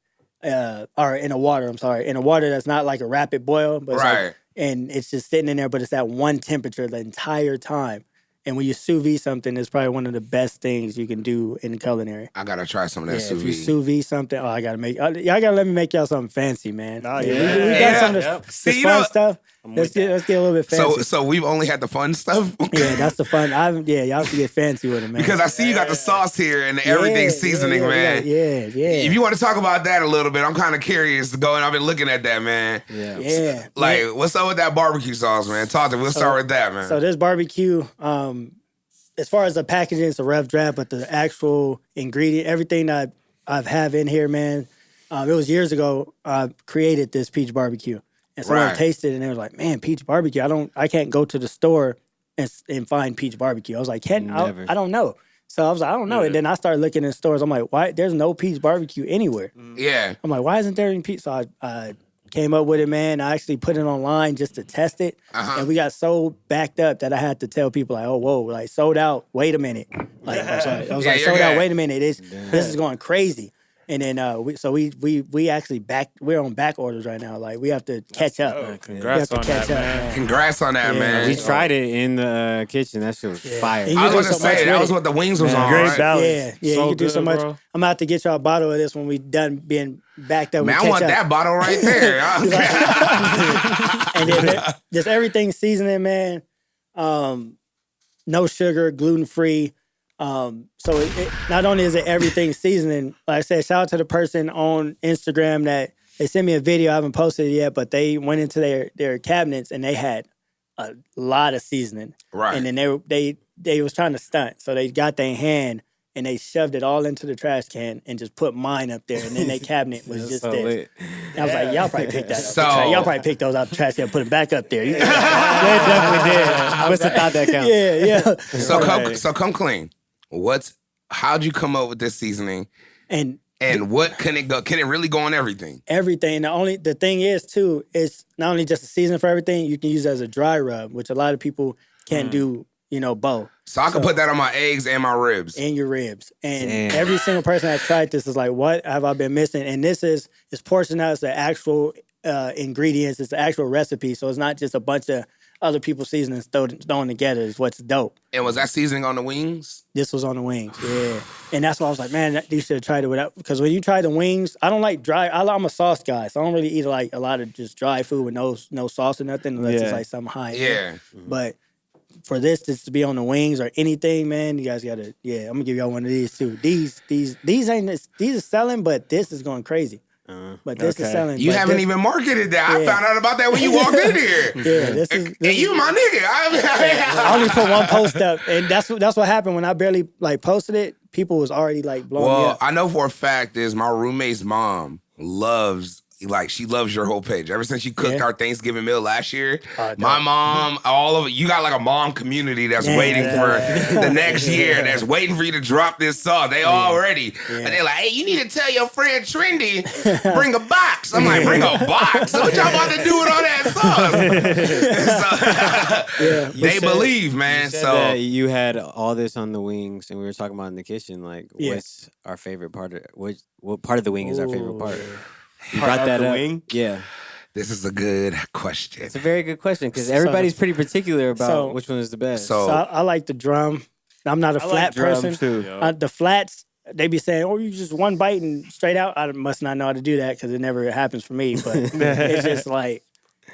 or in a water. I'm sorry, in a water that's not like a rapid boil, but it's Right. like, and it's just sitting in there, but it's at one temperature the entire time. And when you sous vide something, it's probably one of the best things you can do in culinary. I gotta try some of that Yeah, sous if you vide. sous vide something, y'all gotta let me make y'all something fancy, man. Oh, We yeah. done Yeah. some of Yep. this See, you fun know- stuff. Let's get a little bit fancy. So we've only had the fun stuff. Yeah, that's the fun. Y'all have to get fancy with it, man. Because I see you got the sauce here and everything seasoning, man. Yeah. If you want to talk about that a little bit, I'm kind of curious to go, and I've been looking at that, man. Yeah. Like, what's up with that barbecue sauce, man? Talk to me. We'll start with that, man. So this barbecue, as far as the packaging, it's a rough draft, but the actual ingredient, everything that I have in here, man, it was years ago I created this peach barbecue. And someone Right. tasted it and they were like, man, peach barbecue, I can't go to the store and find peach barbecue. I was like, Never. I don't know. So I was like, I don't know. And then I started looking in stores. I'm like, why? There's no peach barbecue anywhere. Yeah. I'm like, why isn't there any peach? So I came up with it, man. I actually put it online just to test it. And we got so backed up that I had to tell people, like, oh, whoa, like sold out. Wait a minute. Like, I'm sorry. I was Yeah, like, you're sold out. good. Wait a minute. This is going crazy. And then we actually we're on back orders right now. Like we have to catch up. Congrats we on have to that, catch up, man. Congrats on that, Yeah, man. We tried it in the kitchen. That shit was fire. And you I do was so going to much say, that with was it. what the wings was on, Great right? balance. Yeah, So you can do so good, much. bro. I'm about to get y'all a bottle of this when we done being backed up. Man, we I want catch up. that bottle right there. And then just everything seasoning, man. No sugar, gluten free. So it not only is it everything seasoning, like I said, shout out to the person on Instagram that they sent me a video. I haven't posted it yet, but they went into their cabinets and they had a lot of seasoning. Right. And then they was trying to stunt. So they got their hand and they shoved it all into the trash can and just put mine up there. And then their cabinet was just so there. lit. And I was like, y'all probably picked that up. So- Y'all probably picked those out the trash can and put it back up there. They definitely did. I must have thought that counts. Yeah. So come clean. How'd you come up with this seasoning? And And what can it go? Can it really go on everything? everything. The thing is too, it's not only just a season for everything, you can use it as a dry rub, which a lot of people can't do, both. So I can put that on my eggs and my ribs. And your ribs. And Damn. every single person that's tried this is like, what have I been missing? And this is portioned out as the actual ingredients. It's the actual recipe. So it's not just a bunch of other people's seasonings thrown together. Is what's dope. And was that seasoning on the wings? This was on the wings. Yeah. And that's why I was like, man, you should have tried it without. Because when you try the wings, I don't like dry. I'm a sauce guy. So I don't really eat like a lot of just dry food with no sauce or nothing unless it's Yeah. like something high. Yeah. But for this to be on the wings or anything, man, you guys gotta. Yeah, I'm gonna give y'all one of these too. These are selling, but this is going crazy. But this is Okay. selling. You but haven't this- even marketed that. I Yeah. found out about that when you walked in here. Yeah, this is. And you my nigga. I only put one post up, and that's what happened when I barely like posted it. People was already like blowing me Well, up. I know for a fact is my roommate's mom she loves your whole page. Ever since you cooked Yeah. our Thanksgiving meal last year, dope. my mom, all of it, you got like a mom community that's Yeah, waiting yeah. for the next year, that's waiting for you to drop this sauce. They all ready. Yeah. And they're like, hey, you need to tell your friend Trendy, bring a box. I'm like, bring a box? What y'all about to do with all that sauce? Yeah. They believe, man. You said So that you had all this on the wings, and we were talking about in the kitchen. Like, Yeah. what's our favorite part? What part of the wing is our favorite part? Ooh. You brought of that the up. wing? Yeah, this is a good question. it's a very good question because everybody's pretty particular about So- which one is the best. So- So I like the drum. I'm not a I flat like drums person. too. Yeah. The flats, they be saying, "Oh, you just one bite and straight out." I must not know how to do that because it never happens for me. But it's just like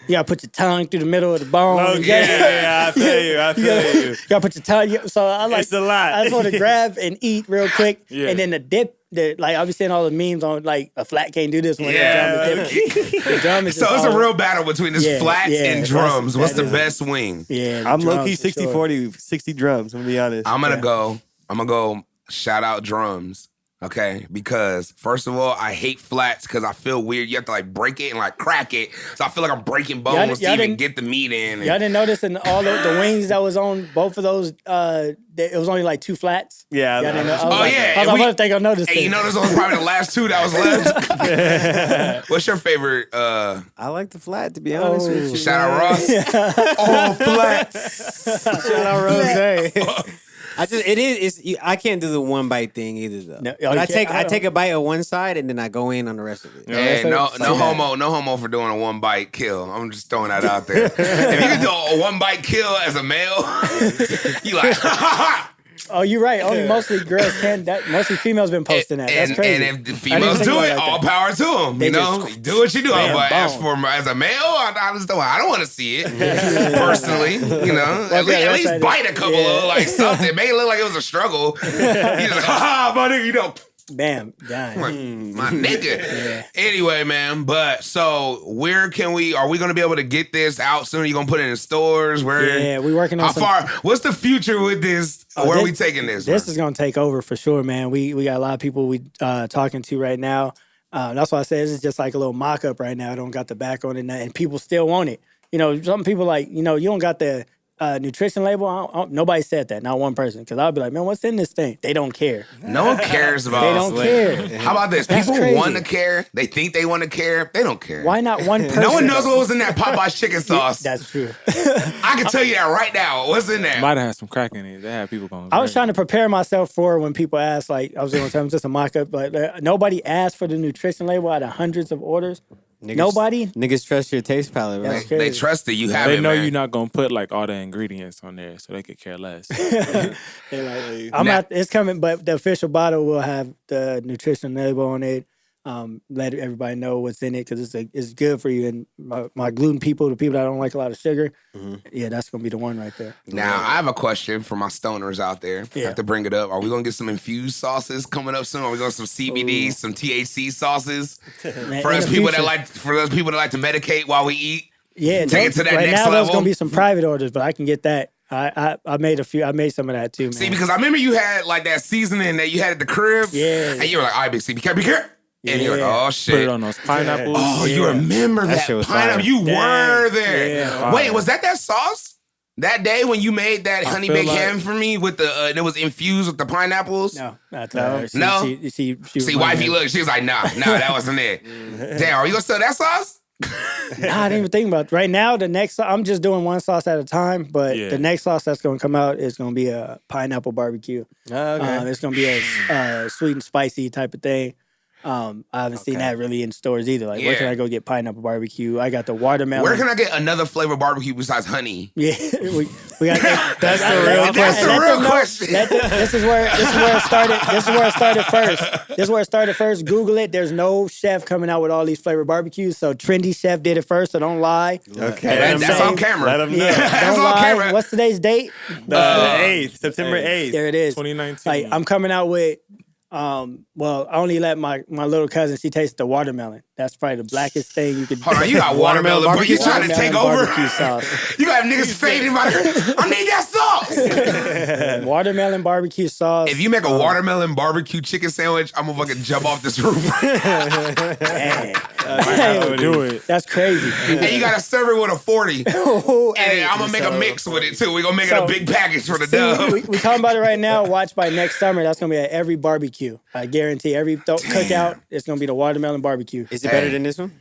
you gotta put your tongue through the middle of the bone. Oh, You yeah, I feel you. I feel you. You gotta put your tongue. So I like. It's a lot. I just want to grab and eat real quick, Yeah. and then the dip. Like I'll be seeing all the memes on like a flat can't do this one. Yeah. The drum is So just it's a all- real battle between this Yeah, flats yeah, and that's- drums. What's that the is- best wing? Yeah, the I'm low drums key for 60 sure. 40, 60 drums. I'm gonna be honest. I'm gonna go shout out drums. Okay, because first of all, I hate flats because I feel weird. You have to like break it and like crack it, so I feel like I'm breaking bones to even get the meat in. Y'all didn't notice in all the wings that was on both of those. It was only like 2 flats. Yeah. Y'all didn't know. Oh yeah. I was like, what if they gonna notice? Hey, you notice those was probably the last 2 that was left. What's your favorite? I like the flat, to be honest with you. Shout out Ross. All flats. Shout out Rose. I can't do the one bite thing either though. No, but I take a bite of one side and then I go in on the rest of it. Hey, no homo for doing a 1 bite kill. I'm just throwing that out there. If you can do a 1 bite kill as a male, you like Oh, you're right. Only mostly girls can. Mostly females been posting that. That's crazy. And if the females do it, all power to them. They You know, do what you do. But as a male, I just don't want to see it personally. You know, at least bite a couple of like something. It may look like it was a struggle. You just my nigga, you know. Bam, done. My nigga. Anyway, man, but so where can are we going to be able to get this out soon? Are you going to put it in stores? Yeah, we working on what's the future with this? Where are we taking this? This is going to take over for sure, man. We got a lot of people we talking to right now. That's why I said this is just like a little mock-up right now. I don't got the back on it, and people still want it. You know, some people like, you don't got the nutrition label. Nobody said that, not one person. Because I'll be like, man, what's in this thing? They don't care. No one cares about. They don't care. How about this? That's People crazy. want to care. They think they want to care. They don't care. Why not one person? No one knows what was in that Popeye's chicken sauce. That's true. I can tell you that right now. What's in there? Might have had some crack in it. They had people going. I was trying to prepare myself for when people ask, like, I was going to tell them just a mock-up, but nobody asked for the nutrition label out of hundreds of orders. Nobody? Niggas trust your taste palate, right? They trust it. You have They it, know man. you're not gonna put like all the ingredients on there, so they could care less. They're like, it's coming, but the official bottle will have the nutrition label on it. Let everybody know what's in it because it's good for you. And my gluten people, the people that don't like a lot of sugar, yeah, that's gonna be the one right there. Now, I have a question for my stoners out there. I have to bring it up. Are we gonna get some infused sauces coming up soon? Are we going to some CBD, some THC sauces Man, for those people future. that like to medicate while we eat? Yeah, take it to that right next now there's level. gonna be some private orders, but I can get that. I made a few. I made some of that too, man. See, because I remember you had like that seasoning that you had at the crib. Yeah. And you were like, all right, big C, be careful. And you're like, oh, shit. Put it on those pineapples. Oh, you remember that shit was pineapple? fire. You were there. Yeah. Wait, was that sauce? That day when you made that honey feel baked like- ham for me with the it was infused with the pineapples? No, not that. No? She See, wifey, look, she was like, nah, that wasn't it. Damn, are you gonna sell that sauce? Nah, I didn't even think about it. Right now, the next I'm just doing one sauce at a time, but Yeah. the next sauce that's going to come out is going to be a pineapple barbecue. Okay. It's going to be a sweet and spicy type of thing. I haven't seen that really in stores either. Like, where can I go get pineapple barbecue? I got the watermelon. Where can I get another flavor barbecue besides honey? Yeah, we got That's the real That's the real question. This is where it started. This is where it started first. This is where it started first. Google it. There's no chef coming out with all these flavored barbecues. So Trendy Chef did it first. So don't lie. Okay. That's on camera. Let them know. Yeah, That's don't on lie. camera. What's today's date? The 8th, September 8th. There it is. 2019. Like I'm coming out with. Well, I only let my little cousin. She tasted the watermelon. That's probably the blackest thing you could. Hold on, you got watermelon barbecue. You trying to take over? barbecue sauce. You got niggas fading by the, I need that sauce. Watermelon barbecue sauce. If you make a watermelon barbecue chicken sandwich, I'm gonna fucking jump off this roof. Dang. do it. That's crazy. And you gotta serve it with a 40. Oh, And hey. I'm gonna make a mix with it too. We're gonna make it a big package for the See, dub. we talking about it right now. Watch by next summer. That's gonna be at every barbecue. I guarantee every cookout. It's gonna be the watermelon barbecue. Is it better than this one?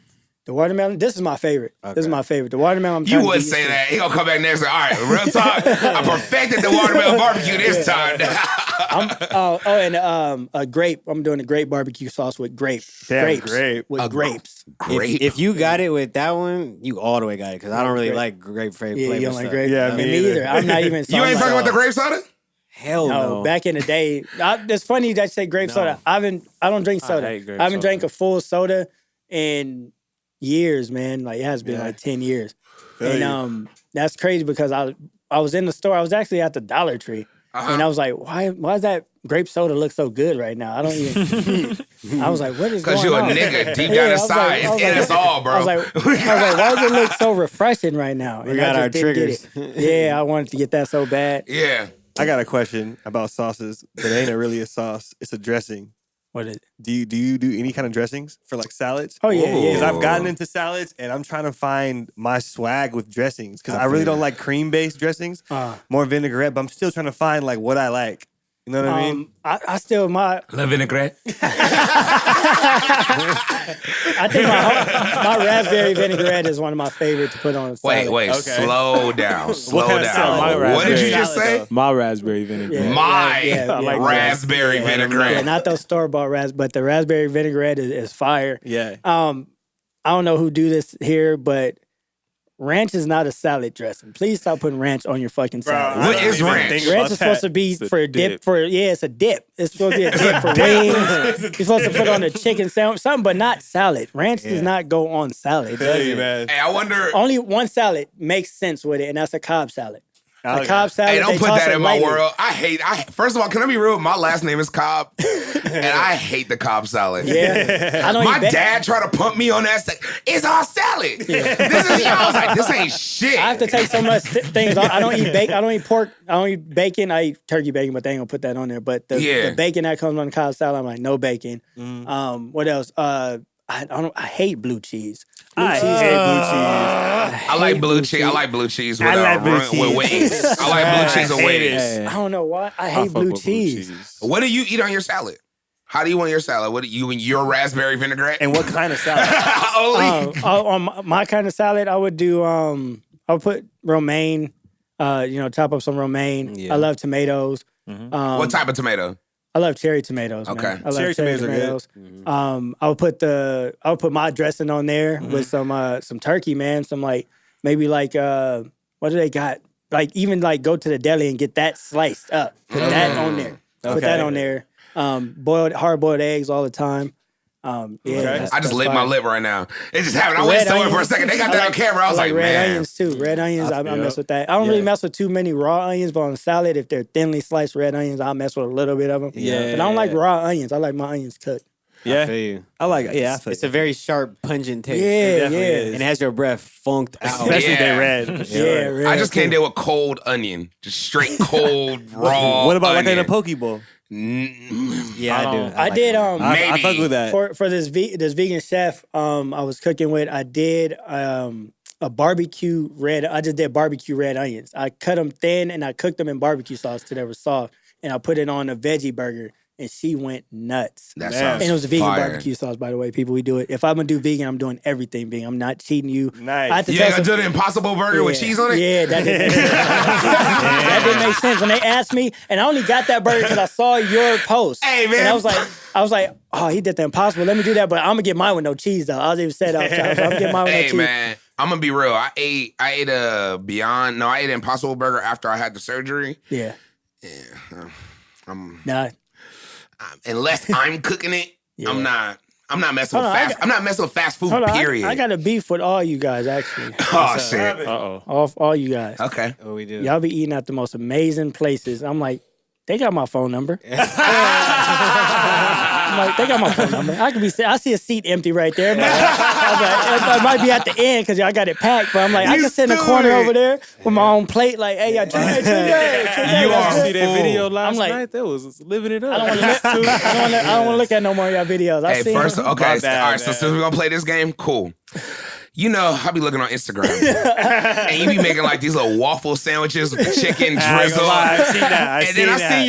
The watermelon. This is my favorite. This is my favorite. The watermelon. I'm You trying to would get say used to. that. He gonna come back next and all right, real talk. I perfected the watermelon barbecue this time. And a grape. I'm doing a grape barbecue sauce with grape. Damn, grapes. grape. With grapes. Great. If you got it with that one, you all the way got it because I don't really Grape. like grape flavor. Yeah, you don't like grape? Yeah, And me me either. either. I'm not even. You ain't fucking with the grape soda? Hell No, no. back in the day, it's funny that you say grape soda. I don't drink soda. hate grape I haven't soda. drank a full soda in years, man. Like it has been like 10 years. And that's crazy because I was in the store. I was actually at the Dollar Tree. And I was like, why does that grape soda look so good right now? I don't even. I was like, what is going Because on? you a nigga deep Yeah, down I was inside. like- I was It's in like- us all, bro. I was like, why does it look so refreshing right now? We got I our just didn't get triggers. it. Yeah, I wanted to get that so bad. Yeah. I got a question about sauces, but it ain't really a sauce. It's a dressing. What is it? Do you do any kind of dressings for like salads? Oh, yeah, yeah. Because I've gotten into salads and I'm trying to find my swag with dressings because I really don't like cream-based dressings. More vinaigrette, but I'm still trying to find like what I like. You know what I mean? I still La vinaigrette. I think my raspberry vinaigrette is one of my favorites to put on a salad. Wait, slow down. Slow kind of salad? down. What did you just say? My raspberry vinegar. Yeah. My like raspberry vinaigrette. Yeah, not those store-bought but the raspberry vinaigrette is fire. Yeah. I don't know who do this here, but ranch is not a salad dressing. Please stop putting ranch on your fucking salad. What is ranch? Ranch is supposed to be It's a for a dip. dip. It's a dip. It's supposed to be a dip for wings. You're supposed to put on a chicken sandwich, something, but not salad. Ranch does not go on salad. Hey, man. Hey, I wonder. Only one salad makes sense with it, and that's a Cobb salad. A Cobb salad. Hey, don't they put toss that it in my lightly. world. First of all, can I be real? My last name is Cobb, and I hate the Cobb salad. Yeah, I don't My eat dad tried to pump me on that. It's all salad. This is. I was like, this ain't shit. I have to take so much things. I don't eat bacon. I don't eat pork. I don't eat bacon. I eat turkey bacon, but they ain't gonna put that on there. But the bacon that comes on the Cobb salad, I'm like, no bacon. What else? I hate blue cheese. I hate blue cheese. I like blue cheese. I like blue cheese with, like blue with cheese. wings. I like blue cheese with wings. I don't know why. I hate blue cheese. What do you eat on your salad? How do you want your salad? What do you and your raspberry vinaigrette? And what kind of salad? Only. On my kind of salad, I would do. I would put romaine. Chop up some romaine. Yeah. I love tomatoes. What type of tomato? I love cherry tomatoes. Okay. Man. I love Cherry tomatoes are good. tomatoes. I would put my dressing on there with some turkey, man. Some maybe what do they got? Like even go to the deli and get that sliced up. Put that on there. Put that on there. Hard boiled eggs all the time. I just lit my lip right now. It just happened. I went somewhere for a second. They got that on camera. I was like, red man. onions too. Red onions, I mess with that. I don't really mess with too many raw onions, but on salad, if they're thinly sliced red onions, I'll mess with a little bit of them. Yeah. But I don't like raw onions. I like my onions cooked. Yeah. I feel you. I like it. Yeah, I feel It's a very sharp, pungent taste. Yeah, definitely yeah. is. And it has your breath funked out. Especially if Yeah. they red. For sure. Yeah, red I just can't too. deal with cold onion. Just straight cold, raw What about like in a onion. poke bowl? Yeah, I do. I did I Maybe. fuck with that. for this vegan chef I was cooking with. I did a barbecue red. I just did barbecue red onions. I cut them thin and I cooked them in barbecue sauce till they were soft, and I put it on a veggie burger. And she went nuts. That Man. sounds And it was a vegan fire. barbecue sauce, by the way. People, we do it. If I'm gonna do vegan, I'm doing everything vegan. I'm not cheating you. Nice. I had to You tell ain't gonna some- do the Impossible Burger with cheese on it? Yeah, that didn't, that didn't make sense. When they asked me, and I only got that burger because I saw your post. Hey, man. And I was like, oh, he did the Impossible. Let me do that, but I'm gonna get mine with no cheese though. I was even said that. So I'm gonna get mine with no Hey cheese. man, I'm gonna be real. I ate I ate an Impossible Burger after I had the surgery. Yeah. I'm Nah. unless I'm cooking it, Yeah. I'm not messing with Hold on, fast. I'm not messing with fast food. Hold on. Period. I got a beef with all you guys actually. oh shit. All you guys. Okay. Oh, we do. Y'all be eating at the most amazing places. I'm like, they got my phone number. I'm like, they got my phone number. I see a seat empty right there. It might be at the end because y'all got it packed, but I'm like, I You can sit in the corner stupid. over there with my own plate. Like, hey, y'all, You are See that video fool. last I'm like- night? That was living it up. I don't want to look at no more of y'all videos. I Hey, seen first, them. okay. My All bad, right, so man. since we're gonna play this game, cool. You know, I be looking on Instagram, and you be making like these little waffle sandwiches with chicken I ain't drizzle. gonna lie, I've seen that. And then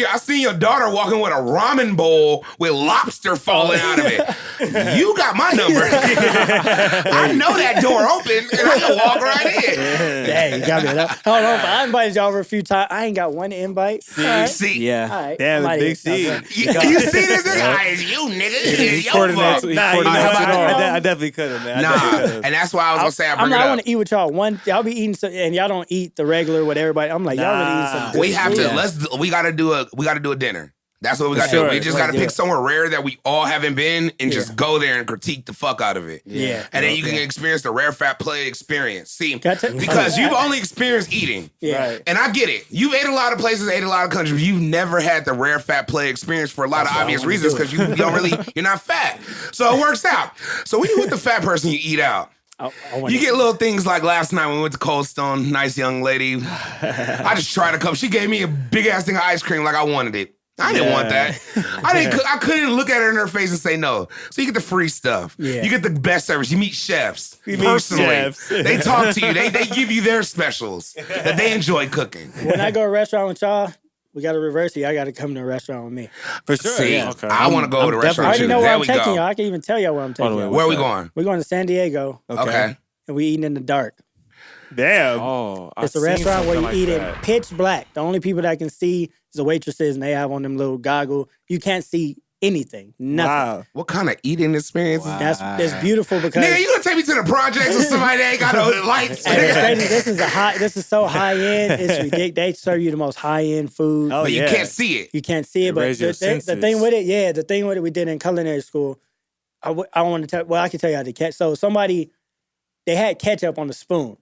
I seen your daughter walking with a ramen bowl with lobster falling out of it. You got my number. I know that door open, and I can walk right in. Dang, you got me. Hold on, I invited y'all over a few times. I ain't got one invite. All right. See, Yeah. All right. Damn, I'm the outta big here. C. you see this? It's you, nigga. It's your coordinates- fault. he Nah, coordinates it all. I definitely could have, man. I Nah, definitely could've. and that's why I was gonna say I I'm bring like, it I up. want to eat with y'all. Y'all be eating some, and y'all don't eat the regular with everybody. I'm like, y'all really eat some. Good We have food. to. We got to do a dinner. That's what we got to sure. do. We just got to Yeah. pick somewhere rare that we all haven't been and just go there and critique the fuck out of it. Yeah. And then you can experience the rare fat play experience. See, Gotcha. because you've only experienced eating. Yeah. Right. And I get it. You've ate a lot of places, ate a lot of countries. But you've never had the rare fat play experience for a lot of obvious reasons because you don't really, you're not fat. So it works out. So when you with the fat person, you eat out. I want You get little things like last night when we went to Cold Stone, nice young lady. I just tried a cup. She gave me a big ass thing of ice cream like I wanted it. I didn't want that. I couldn't look at her in her face and say no. So you get the free stuff. Yeah. You get the best service. You meet chefs You meet personally. chefs. They talk to you. They give you their specials that they enjoy cooking. When I go to a restaurant with y'all, we got to reverse it. Y'all got to come to a restaurant with me. For sure. See, yeah. Okay. I want to go to a I restaurant already with know you. where There I'm we taking go. y'all. I can even tell y'all where I'm taking way, y'all. Where are we going? We're going to San Diego, Okay. and we eating in the dark. Damn. Oh, It's a restaurant where you eat in pitch black. The only people that can see is the waitresses, and they have on them little goggle. You can't see anything. Nothing. Wow. What kind of eating experience is that? That's beautiful because Nigga, you gonna take me to the projects with somebody that ain't got no lights? and it's crazy. This is so high end. It's ridiculous. They serve you the most high end food. Oh, But you yeah. can't see it. You can't see it, but raise your the thing senses. with it, we did in culinary school. I want to tell. Well, I can tell you how to catch. So they had ketchup on the spoon,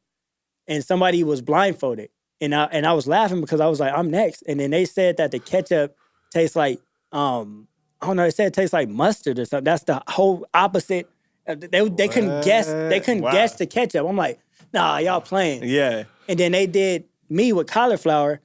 and somebody was blindfolded, and I was laughing because I was like, I'm next, and then they said that the ketchup tastes like I don't know. They said it tastes like mustard or something. That's the whole opposite. They couldn't guess. They couldn't Wow. guess the ketchup. I'm like, nah, y'all playing. Yeah. And then they did me with cauliflower.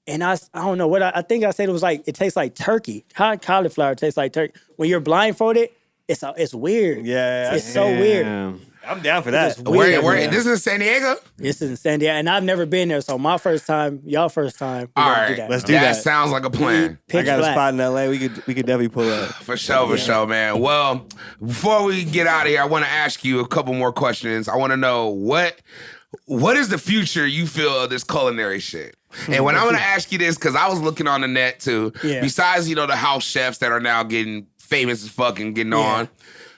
And I don't know what I think I said it was like, it tastes like turkey. How cauliflower tastes like turkey. When you're blindfolded, it's weird. Yeah. It's so weird. Damn. I'm down for that. It's weird. Where, Yeah. this is in San Diego? This is in San Diego. And I've never been there. So my first time, y'all first time. We All gotta right. do that. Let's do that. that. Sounds like a plan. I Pitch got a black. spot in LA. We could definitely pull up. For sure, man. Well, before we get out of here, I want to ask you a couple more questions. I want to know what is the future you feel of this culinary shit? And when I'm going to ask you this, because I was looking on the net too, Yeah. besides, the house chefs that are now getting famous as fuck and getting on,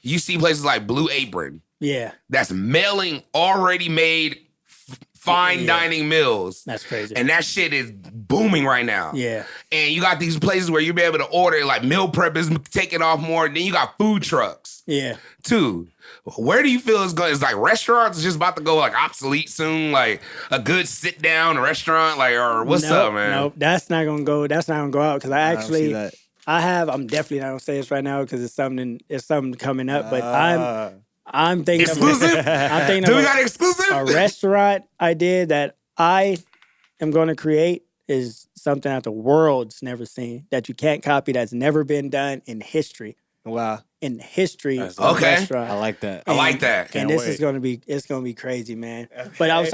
you see places like Blue Apron Yeah. that's mailing already made fine dining meals. That's crazy. And that shit is booming right now. Yeah. And you got these places where you'll be able to order, like meal prep is taking off more. Then you got food trucks Yeah. too. Where do you feel it's going? It's like restaurants just about to go like obsolete soon, like a good sit down restaurant, like, or what's up, man? Nope. That's not gonna go. That's not gonna go out because I don't see that. I'm definitely not gonna say this right now because it's something coming up. But I'm thinking Exclusive? I'm thinking Do of we got exclusive? a restaurant idea that I am going to create is something that the world's never seen, that you can't copy, that's never been done in history. Wow. In history That's of okay. restaurant. I like that. I like that. And Can't this wait. is gonna be crazy, man. But I was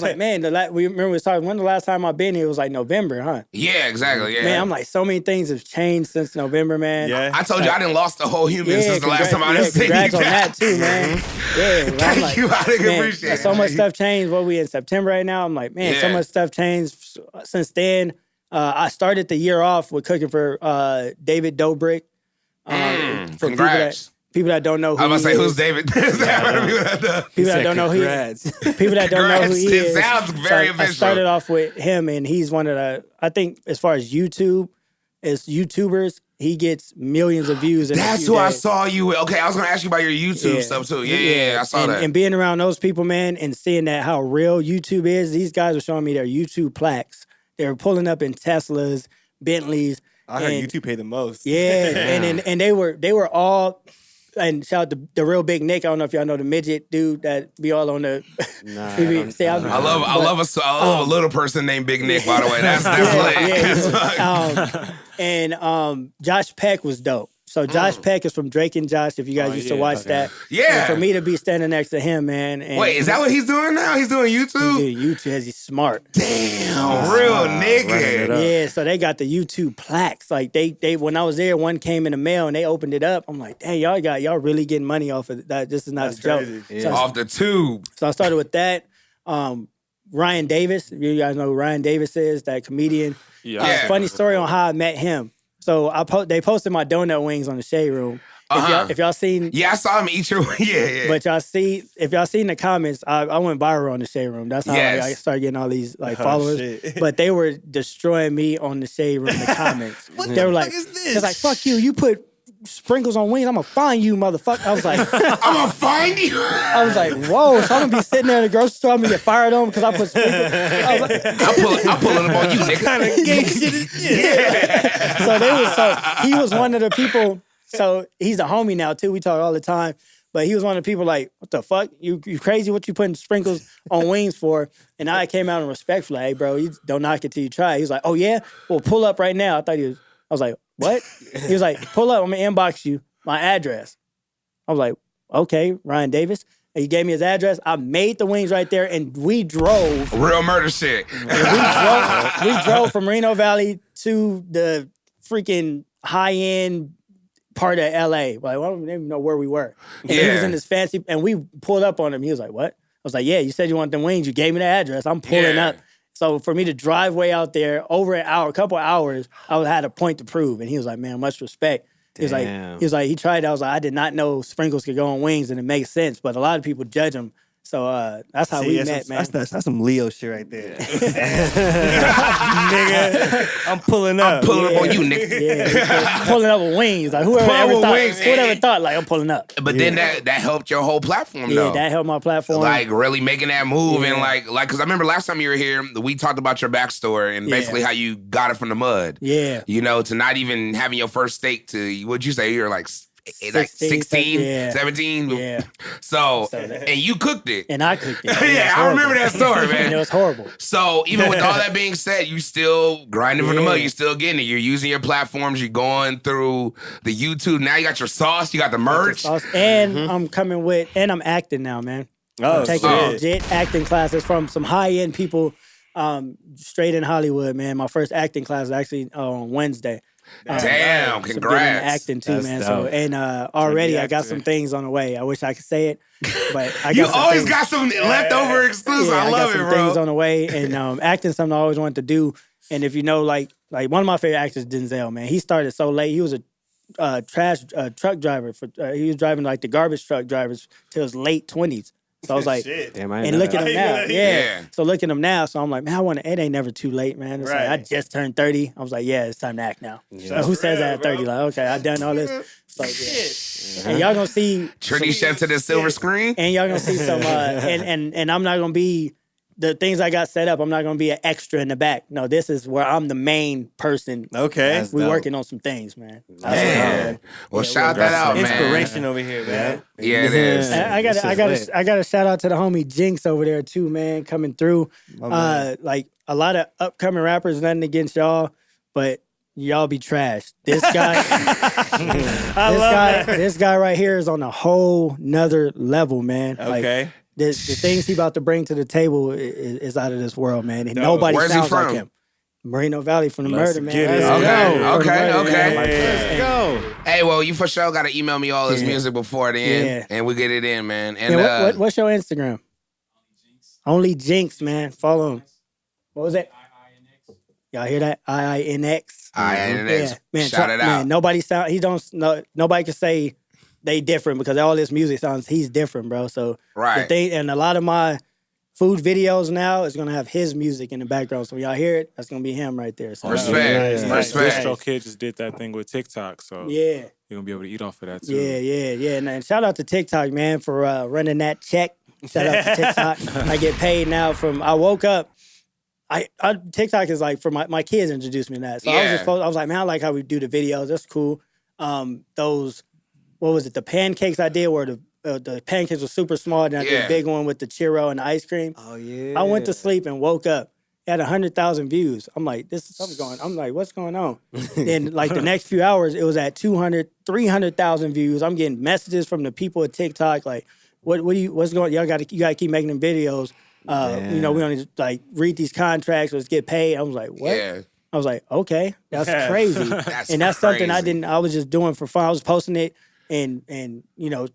like, man, we was talking. When the last time I've been here? It was like November, huh? Yeah, exactly. Yeah. Man, I'm like, so many things have changed since November, man. Yeah. I told you I didn't lost the whole human since the last time I done seen you. congrats on that too, man. Yeah, I'm Thank like, you. I think man, appreciate it. so much stuff changed. What we in September right now? I'm like, man, so Yeah. much stuff changed since then. I started the year off with cooking for David Dobrik. For Congrats. people that don't know who I was he about to say, is. who's David? People that don't know who people that don't know who he Congrats. is. It sounds very I official. started off with him, and he's one of the. I think as far as YouTubers, he gets millions of views. In a That's few who I days. saw you with. Okay, I was going to ask you about your YouTube stuff too. Yeah, I saw and, that. And being around those people, man, and seeing that how real YouTube is, these guys were showing me their YouTube plaques. They were pulling up in Teslas, Bentleys. I heard and- YouTube pay the most. Yeah, and they were all. And shout out to the real big Nick. I don't know if y'all know the midget dude that be all on the. I love a little person named Big Nick. By the way, that's lit. And Josh Peck was dope. So Josh Peck is from Drake and Josh. If you guys used to watch that, Yeah. And for me to be standing next to him, man. And Wait, is that what he's doing now? He's doing YouTube? YouTube? He's smart. Damn, real nigga. Yeah, so they got the YouTube plaques. Like they when I was there, one came in the mail and they opened it up. I'm like, dang, y'all really getting money off of that. This is not a joke. crazy. So, Off the tube. so I started with that. Ryan Davis, if you guys know who Ryan Davis is, that comedian. Yeah. Funny story on how I met him. So they posted my donut wings on the Shade Room. If y'all seen, Yeah, I saw him eat your. Yeah. but if y'all seen the comments, I went viral on the Shade Room. That's how I started getting all these followers. shit. But they were destroying me on the Shade Room in the comments. They were like, "It's like fuck you. You put sprinkles on wings. I'm gonna find you, motherfucker." I was like, I'm gonna find you. I was like, whoa. So I'm gonna be sitting there in the grocery store. I'm gonna get fired on because I put sprinkles. I was like, I'm pulling up on you, nigga. Gay shit is he was one of the people. So he's a homie now too. We talk all the time. But he was one of the people like, what the fuck? You crazy? What you putting sprinkles on wings for? And I came out in respectful, like, hey, bro, you don't knock it till you try. He was like, oh yeah? Well, pull up right now. I thought he was I was like, what? He was like, pull up. I'm going to inbox you my address. I was like, okay, Ryan Davis. And he gave me his address. I made the wings right there, and we drove. Real murder shit. We drove from Reno Valley to the freaking high-end part of LA. Like, I don't even know where we were. And he was in this fancy, and we pulled up on him. He was like, what? I was like, yeah, you said you want them wings. You gave me the address. I'm pulling up. So for me to drive way out there over an hour, a couple of hours, I had a point to prove. And he was like, man, much respect. He was like, he tried it. I was like, I did not know sprinkles could go on wings, and it makes sense. But a lot of people judge them. So that's how we met, man. That's some Leo shit right there. Nigga, I'm pulling up. I'm pulling up on you, nigga. Yeah, pulling up with wings. Like whoever thought, like I'm pulling up. But then that helped your whole platform, Yeah, though. that helped my platform. Like really making that move and like, cause I remember last time you were here, we talked about your backstory and basically how you got it from the mud. Yeah. You know, to not even having your first steak to, what'd you say? You're like 16, 17? Yeah. So, and you cooked it. And I cooked it. Yeah, I remember that story, man. And it was horrible. So even with all that being said, you still grinding from the mud. You still getting it. You're using your platforms. You're going through the YouTube. Now you got your sauce. You got the merch. And I'm coming with, and I'm acting now, man. I'm taking legit acting classes from some high-end people straight in Hollywood, man. My first acting class is actually on Wednesday. Damn, so congrats. Acting too, That's man. dope. So and already I got some things on the way. I wish I could say it, but I got You some always things. got some leftover exclusive. I love got some it, bro. things on the way, and acting something I always wanted to do. And if you know, like one of my favorite actors, Denzel, man, he started so late. He was a truck driver for. He was driving like the garbage truck drivers till his late 20s. So I was like, Damn, and look at him now. Yeah. So look at him now. So I'm like, man, it ain't never too late, man. It's like, I just turned 30. I was like, yeah, it's time to act now. So who says that at 30? Like, okay, I've done all this. So, yeah. And y'all gonna see Trendy Chef to the silver screen. and y'all gonna see some and I'm not gonna be the things I got set up. I'm not gonna be an extra in the back. No, this is where I'm the main person. Okay. We working on some things, man. Man. Well, shout that out, man. Inspiration over here, man. Yeah, it is. I got a shout out to the homie Jinx over there too, man, coming through. Like a lot of upcoming rappers, nothing against y'all, but y'all be trashed. This guy, this guy right here is on a whole nother level, man. Okay. Like, the things he about to bring to the table is out of this world, man. And nobody Where's he sounds like from? him. Moreno Valley from the Let's murder, man. get it. Okay. Go. Hey, well, you for sure got to email me all this music before then, and we get it in, man. And Yeah, what's your Instagram? Only Jinx, man. Follow him. What was it? Y'all hear that? IINX. IINX. Yeah, man. Shout it out. Man, nobody can say they different because all this music sounds. He's different, bro. So Right. the thing, and a lot of my food videos now is gonna have his music in the background. So when y'all hear it, that's gonna be him right there. So Respect. Respect. Distro Kid just did that thing with TikTok, so yeah. you're gonna be able to eat off of that too. Yeah. And shout out to TikTok, man, for running that check. Shout out to TikTok. I get paid now from. I woke up. I TikTok is like for my kids introduced me to that. So I was like, man, I like how we do the videos. That's cool. Those, what was it? The pancakes I did where the pancakes were super small. And I did a big one with the churro and the ice cream. Oh yeah. I went to sleep and woke up. It had 100,000 views. I'm like, this is something going. I'm like, what's going on? Then like the next few hours, it was at 200, 300,000 views. I'm getting messages from the people at TikTok like, what's going? You got to keep making them videos. You know, we only like read these contracts, let's get paid. I was like, what? Yeah. I was like, okay, that's crazy. That's something I was just doing for fun. I was posting it and you know,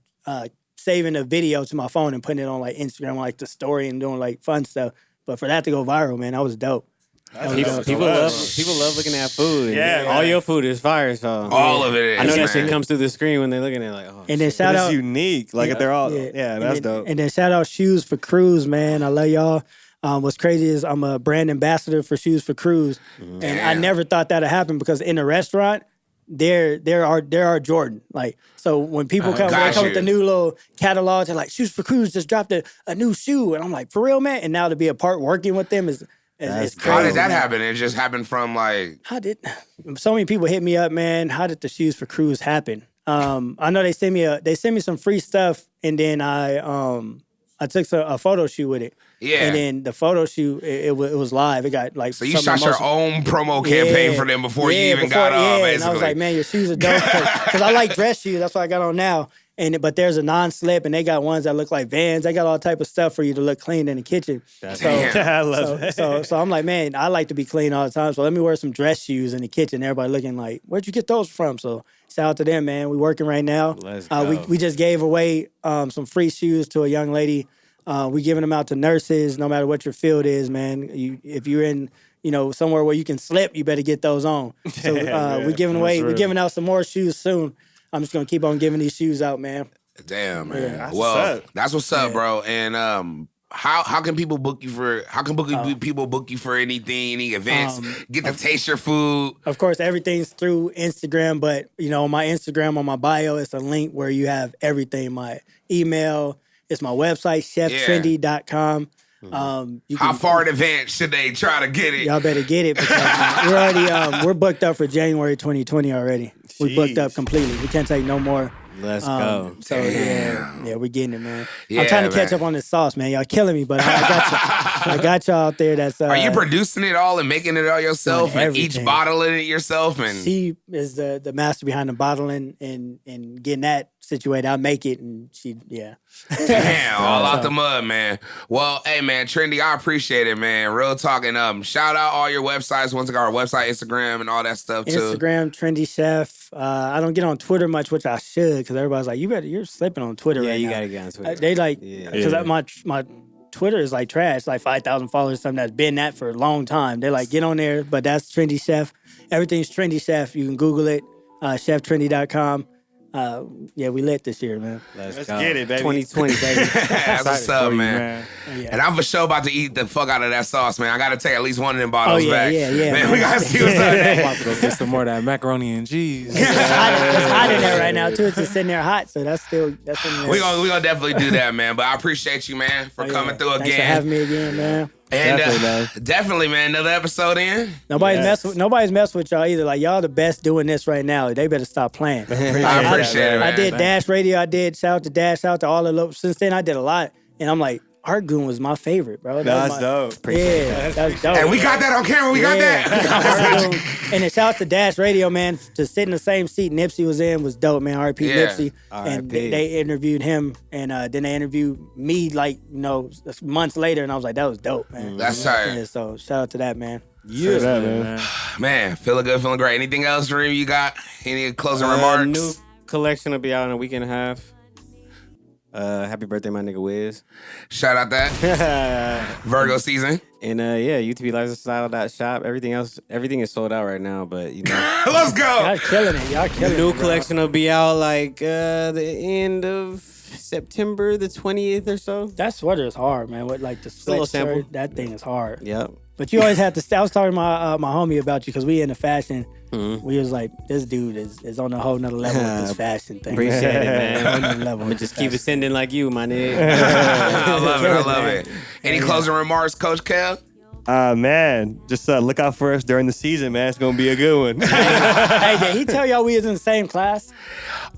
saving a video to my phone and putting it on like Instagram, like the story and doing like fun stuff. But for that to go viral, man, that was dope. People love looking at food. And all your food is fire. So All of it is. I know that shit man. comes through the screen when they're looking at it like, oh. And then shout But out, it's unique. Like if they're all, that's dope. And then shout out Shoes for Cruise, man. I love y'all. What's crazy is I'm a brand ambassador for Shoes for Cruise, and I never thought that'd happen because in a restaurant, there are Jordan. Like, so when people come with the new little catalog, they're like, Shoes for Cruise just dropped a new shoe, and I'm like, for real, man. And now to be a part working with them is crazy. How did that happen? It just happened from like. How did so many people hit me up, man? How did the Shoes for Cruise happen? I know they sent me some free stuff, and then I I took a photo shoot with it. Yeah. And then the photo shoot, it was live. It got like So you shot your own promo campaign for them before you even got on, basically. And I was like, man, your shoes are dope. Because I like dress shoes. That's what I got on now. But there's a non-slip, and they got ones that look like Vans. They got all type of stuff for you to look clean in the kitchen. I love that. So I'm like, man, I like to be clean all the time. So let me wear some dress shoes in the kitchen. Everybody looking like, where'd you get those from? So shout out to them, man. We working right now. Let's go. We just gave away some free shoes to a young lady. We giving them out to nurses, no matter what your field is, man. If you're in, somewhere where you can slip, you better get those on. So we're giving out some more shoes soon. I'm just gonna keep on giving these shoes out, man. Damn, man. That's Well, what's up. that's what's up, bro. And how can people book you for? People book you for anything, any events? Get to taste your food. Of course, everything's through Instagram, but on my Instagram, on my bio, it's a link where you have everything. My email, it's my website, cheftrendy.com. How far in advance should they try to get it? Y'all better get it because we're already we're booked up for January 2020 already. We booked up completely. We can't take no more. Let's go. So yeah, we're getting it, man. Yeah, I'm trying to catch man. up on this sauce, man. Y'all killing me, but I got you. I got y'all out there. That's Are you producing it all and making it all yourself, doing and each everything. bottling it yourself? And she is the master behind the bottling and getting that situated. I make it, and she damn, all out the mud, man. Well, hey, man, Trendy, I appreciate it, man. Real talking. Shout out all your websites. Once again, our website, Instagram, and all that stuff too. Instagram, Trendy Chef. I don't get on Twitter much, which I should, because everybody's like, you're slipping on Twitter Yeah, right you now. gotta get on Twitter. They like, Yeah. because my Twitter is like trash, like 5,000 followers, something that's been that for a long time. They're like, get on there, but that's Trendy Chef. Everything's Trendy Chef. You can Google it, cheftrendy.com. We lit this year, man. Let's get it, baby. 2020, baby. That's what's up, man. Yeah. And I'm for sure about to eat the fuck out of that sauce, man. I got to take at least one of them bottles back. yeah, Man, we got to see what's up I'm there. about to go get some more of that macaroni and cheese. It's hot in there right now too. It's just sitting there hot, so that's in there. We gonna definitely do that, man. But I appreciate you, man, for coming through Thanks for again. having me again, man. And definitely, man, another episode in. Nobody's messed with y'all either. Like, y'all the best doing this right now. They better stop playing. I appreciate it, man. I did Dash Radio. I did shout out to Dash, shout out to all the since then I did a lot. And I'm like, Artgoon was my favorite, bro. That's dope. Yeah, that's dope. And we got that on camera. We got that. Artgoon. And then shout out to Dash Radio, man. To sit in the same seat Nipsey was in was dope, man. R.I.P. Yeah. Nipsey. And they interviewed him, and then they interviewed me, like, months later, and I was like, that was dope, man. That's tight. Yeah, so shout out to that, man. Yeah, man. Man, feeling good, feeling great. Anything else, Dream, you got? Any closing remarks? New collection will be out in a week and a half. Happy birthday, my nigga Wiz. Shout out that. Virgo season. And UTBLifestyle.shop. Everything is sold out right now, but Let's go. Y'all killing it. Y'all killing it. new bro. collection will be out like the end of September, the 20th or so. That sweater is hard, man. What, like the little sample. sweatshirt, that thing is hard. Yep. But you always have to. I was talking to my homie about you because we in the fashion. Mm-hmm. We was like, this dude is on a whole nother level with this fashion thing. Appreciate it, man. Whole nother level I'm with just this keep fashion. ascending like you, my nigga. I love it. Any closing remarks, Coach Kel? Man, just look out for us during the season, man. It's gonna be a good one. Hey, did he tell y'all we was in the same class?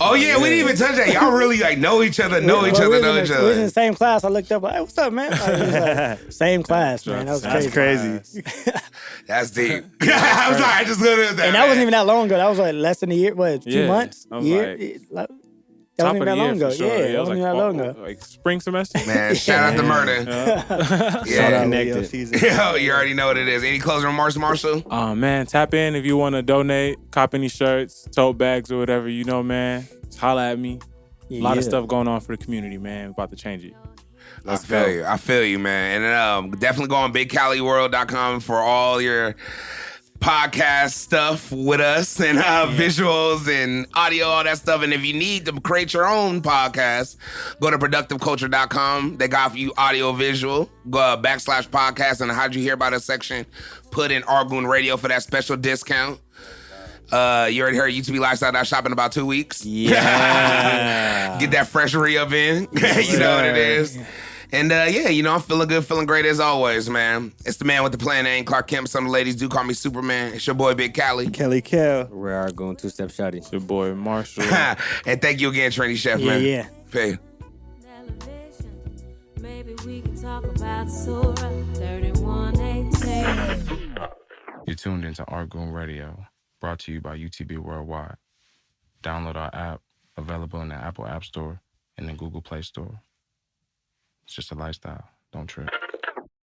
Oh, yeah, we didn't even touch that. Y'all really know each other, know each We was other. in the same class. I looked up, like, hey, what's up, man? Like, he was like, same class, man. That was That's crazy. crazy. That's deep. I'm sorry, I just looked at that. And that wasn't even that long ago. That was like less than a year. What, 2 Yeah. months? I was Year? like, That top wasn't even of the that year long ago. for sure. Yeah, it that was wasn't even that long ago. like spring semester. Man, shout out to Murder. Shout Yeah. out Connected. Leo season. Yo, you already know what it is. Any closing remarks, Marshall? Man, tap in if you want to donate, cop any shirts, tote bags, or whatever. Man, just holla at me. A lot of stuff going on for the community, man. About to change it. I feel you, man. And definitely go on BigCaliWorld.com for all your podcast stuff with us and visuals and audio, all that stuff. And if you need to create your own podcast, go to productiveculture.com. They got for you audio visual. Go /podcast in the How'd You Hear About Us section. Put in Artgoon Radio for that special discount. You already heard UTBLifestyle.shop in about 2 weeks. Yeah. Get that fresh re-up in. You know what it is. And I'm feeling good, feeling great as always, man. It's the man with the plan name, Clark Kemp. Some of the ladies do call me Superman. It's your boy, Big Cali. Kelly Kel. We are going 2-step shotty. It's your boy Marshall. And thank you again, Trendy Chef, man. Yeah. Peace. elevation. Maybe talk about Surah 3118. You're tuned into Artgoon Radio, brought to you by UTB Worldwide. Download our app, available in the Apple App Store and the Google Play Store. It's just a lifestyle. Don't trip.